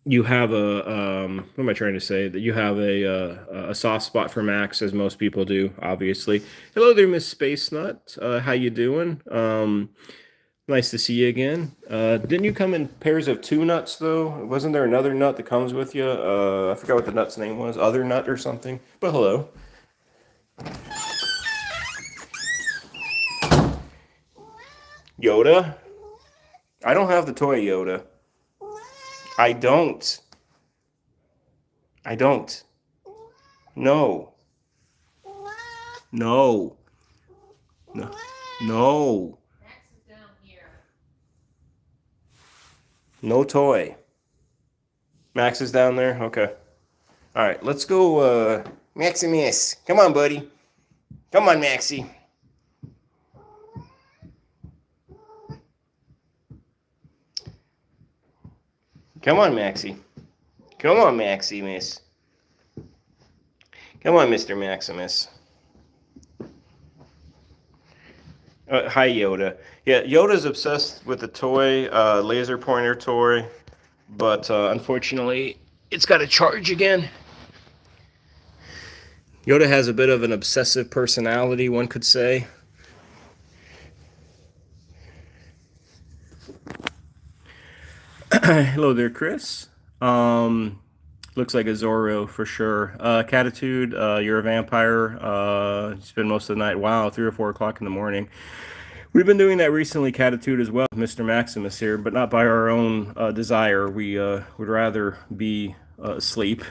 you have what am I trying to say? That you have a soft spot for Max, as most people do, obviously. Hello there, Miss Space Nut. How you doing? Nice to see you again. Didn't you come in pairs of two nuts, though? Wasn't there another nut that comes with you? I forgot what the nut's name was. Other nut or something. But hello. Yoda? I don't have the toy Yoda. I don't. I don't. No. No. No. No. No toy. Max is down there? Okay. All right, let's go, Maximus. Come on, buddy. Come on, Maxie. Come on, Maxie. Come on, Maximus. Come on, Mr. Maximus. Hi, Yoda. Yeah, Yoda's obsessed with the toy, laser pointer toy, but unfortunately, it's got to charge again. Yoda has a bit of an obsessive personality, one could say. Hello there, Chris. Looks like a Zorro for sure. Catitude, you're a vampire. You spend most of the night. Wow, 3 or 4 o'clock in the morning. We've been doing that recently, Catitude, as well, Mr. Maximus here, but not by our own desire. We would rather be asleep.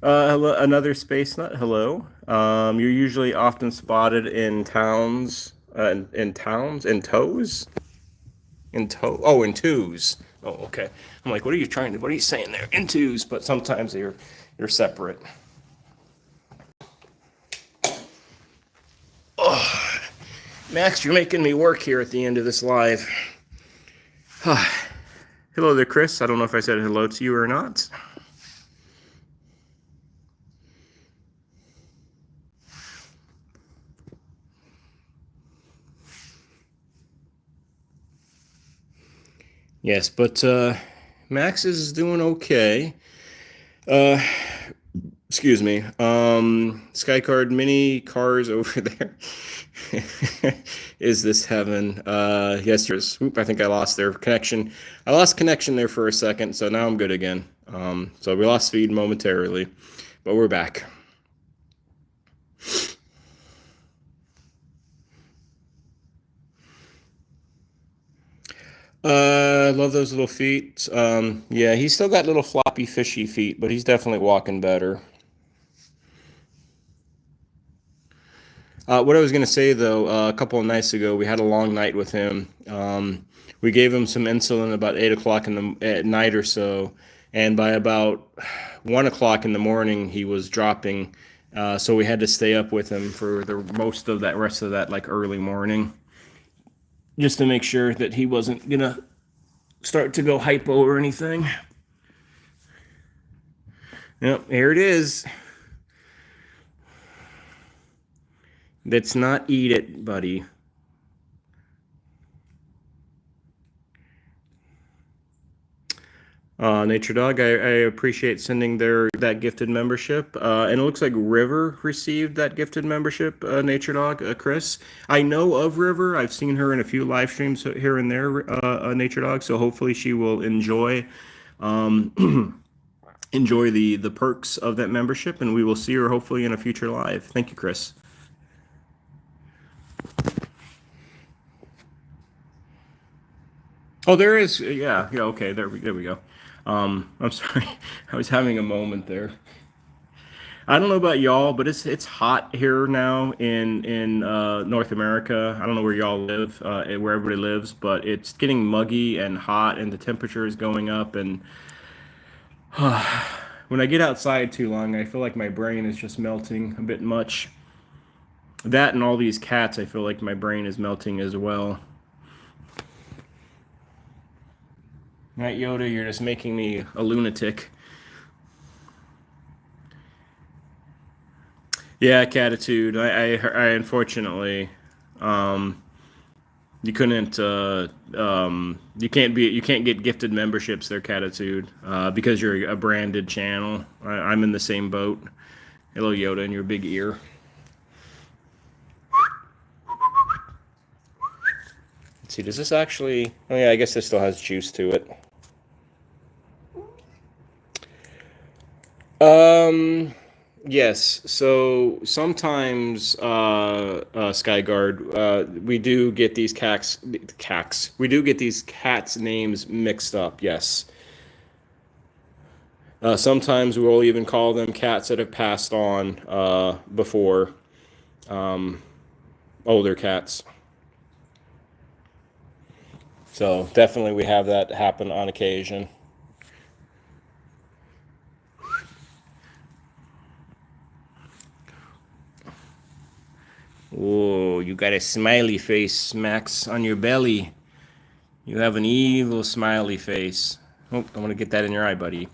Hello, another space nut. Hello. You're usually often spotted in towns, in tows, in twos. Oh, okay. I'm like, what are you saying there? In twos, but sometimes they're separate. Oh, Max, you're making me work here at the end of this live. Hello there, Chris. I don't know if I said hello to you or not. Yes, but Max is doing okay. Excuse me. Skycard mini cars over there. Is this heaven? Yes, yours. Oop, I think I lost their connection. I lost connection there for a second, so now I'm good again. So we lost feed momentarily, but we're back. I love those little feet. Yeah, he's still got little floppy, fishy feet, but he's definitely walking better. What I was going to say, though, a couple of nights ago, we had a long night with him. We gave him some insulin about 8 o'clock at night or so, and by about 1 o'clock in the morning, he was dropping. So we had to stay up with him for the most of that rest of that, like, early morning, just to make sure that he wasn't going to start to go hypo or anything. Yep, here it is. Let's not eat it, buddy. Nature Dog, I appreciate sending that gifted membership. And it looks like River received that gifted membership, Nature Dog, Chris. I know of River. I've seen her in a few live streams here and there, Nature Dog. So hopefully she will um, enjoy the perks of that membership, and we will see her hopefully in a future live. Thank you, Chris. Oh, there is. Yeah. Okay. There we go. I'm sorry. I was having a moment there. I don't know about y'all, but it's hot here now in North America. I don't know where y'all live, where everybody lives, but it's getting muggy and hot, and the temperature is going up. And when I get outside too long, I feel like my brain is just melting a bit much. That and all these cats, I feel like my brain is melting as well. Right, Yoda, you're just making me a lunatic. Yeah, catitude. I unfortunately, um, you couldn't, you can't get gifted memberships there, catitude, because you're a branded channel. I'm in the same boat. Hello, Yoda, and your big ear. Let's see, does this actually? Oh yeah, I guess this still has juice to it. Yes. So sometimes, Skyguard, we do get these we do get these cats' names mixed up. Yes. Sometimes we'll even call them cats that have passed on before, um, older cats. So definitely we have that happen on occasion. Oh, you got a smiley face, Max, on your belly. You have an evil smiley face. Oh, don't want to get that in your eye, buddy.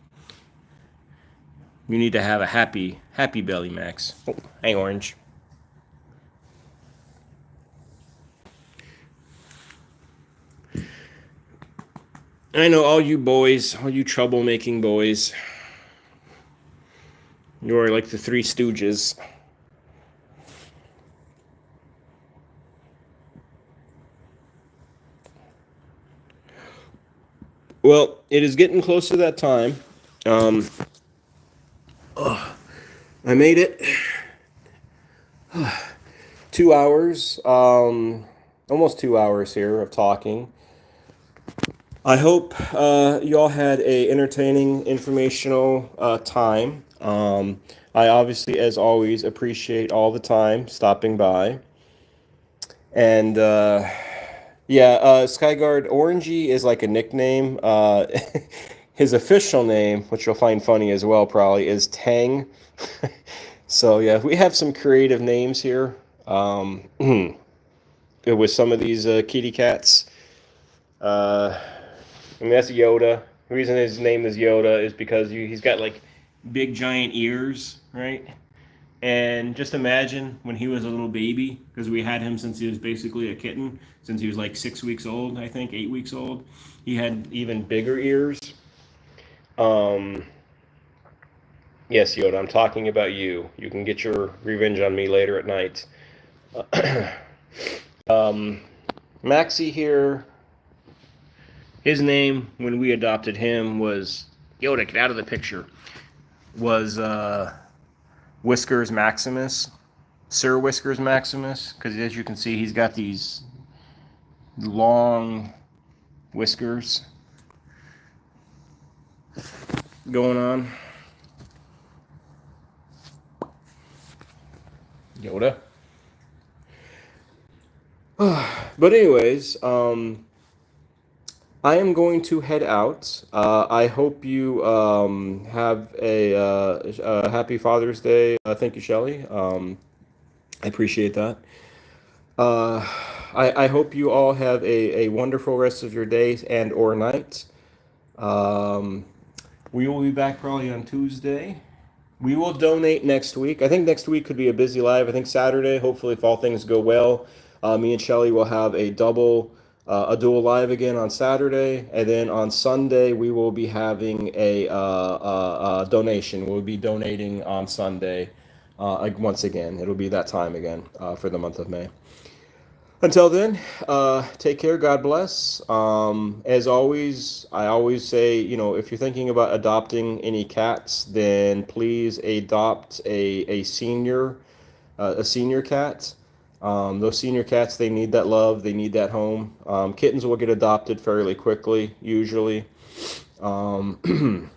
You need to have a happy belly, Max. Oh, hey, Orange. I know all you boys, all you troublemaking boys. You're like the Three Stooges. Well, it is getting close to that time. Um, I made it. 2 hours, almost 2 hours here of talking. I hope you all had a entertaining, informational time. I obviously, as always, appreciate all the time stopping by. And yeah, Skyguard Orangey is like a nickname. His official name, which you'll find funny as well, probably, is Tang. So yeah, we have some creative names here with some of these kitty cats. I mean, that's Yoda. The reason his name is Yoda is because he's got like big giant ears, right? And just imagine when he was a little baby, because we had him since he was basically a kitten, since he was like 6 weeks old, I think, 8 weeks old. He had even bigger ears. Um, yes, Yoda, I'm talking about you. You can get your revenge on me later at night. Maxie here, his name when we adopted him was Yoda. Get out of the picture. Was Whiskers Maximus, Sir Whiskers Maximus, because as you can see, he's got these long whiskers going on. Yoda. But anyways, I am going to head out. I hope you have a happy Father's Day. Thank you, Shelley. I appreciate that. Uh, I hope you all have a wonderful rest of your day and or night. Um, we will be back probably on Tuesday. We will donate next week. I think next week could be a busy live. I think Saturday, hopefully, if all things go well, me and Shelly will have a double a dual live again on Saturday, and then on Sunday we will be having a donation. We'll be donating on Sunday. Once again, it'll be that time again for the month of May. Until then, take care. God bless. As always, I always say, if you're thinking about adopting any cats, then please adopt a senior cat. Those senior cats, they need that love, they need that home. Kittens will get adopted fairly quickly, usually. But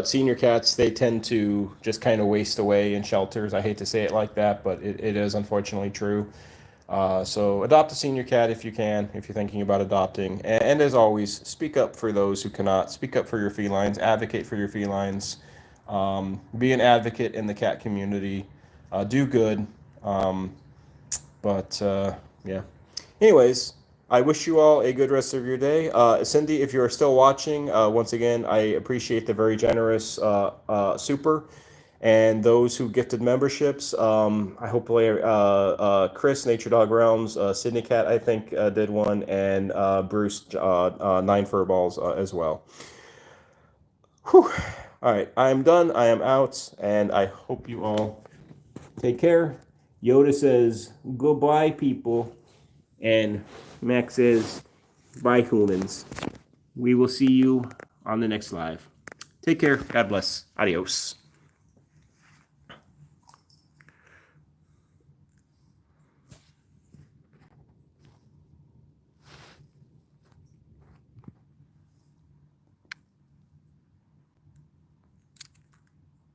senior cats, they tend to just kind of waste away in shelters. I hate to say it like that, but it is unfortunately true. So adopt a senior cat if you can, if you're thinking about adopting. And as always, speak up for those who cannot. Speak up for your felines. Advocate for your felines. Be an advocate in the cat community. Do good. Yeah. Anyways, I wish you all a good rest of your day. Cindy, if you're still watching, once again, I appreciate the very generous super. And those who gifted memberships, I hopefully Chris, Nature Dog Realms, Sydney Cat, I think, did one, and Bruce, 9 Furballs as well. Whew. All right, I am done. I am out, and I hope you all take care. Yoda says, goodbye, people. And Max says, bye, humans. We will see you on the next live. Take care. God bless. Adios.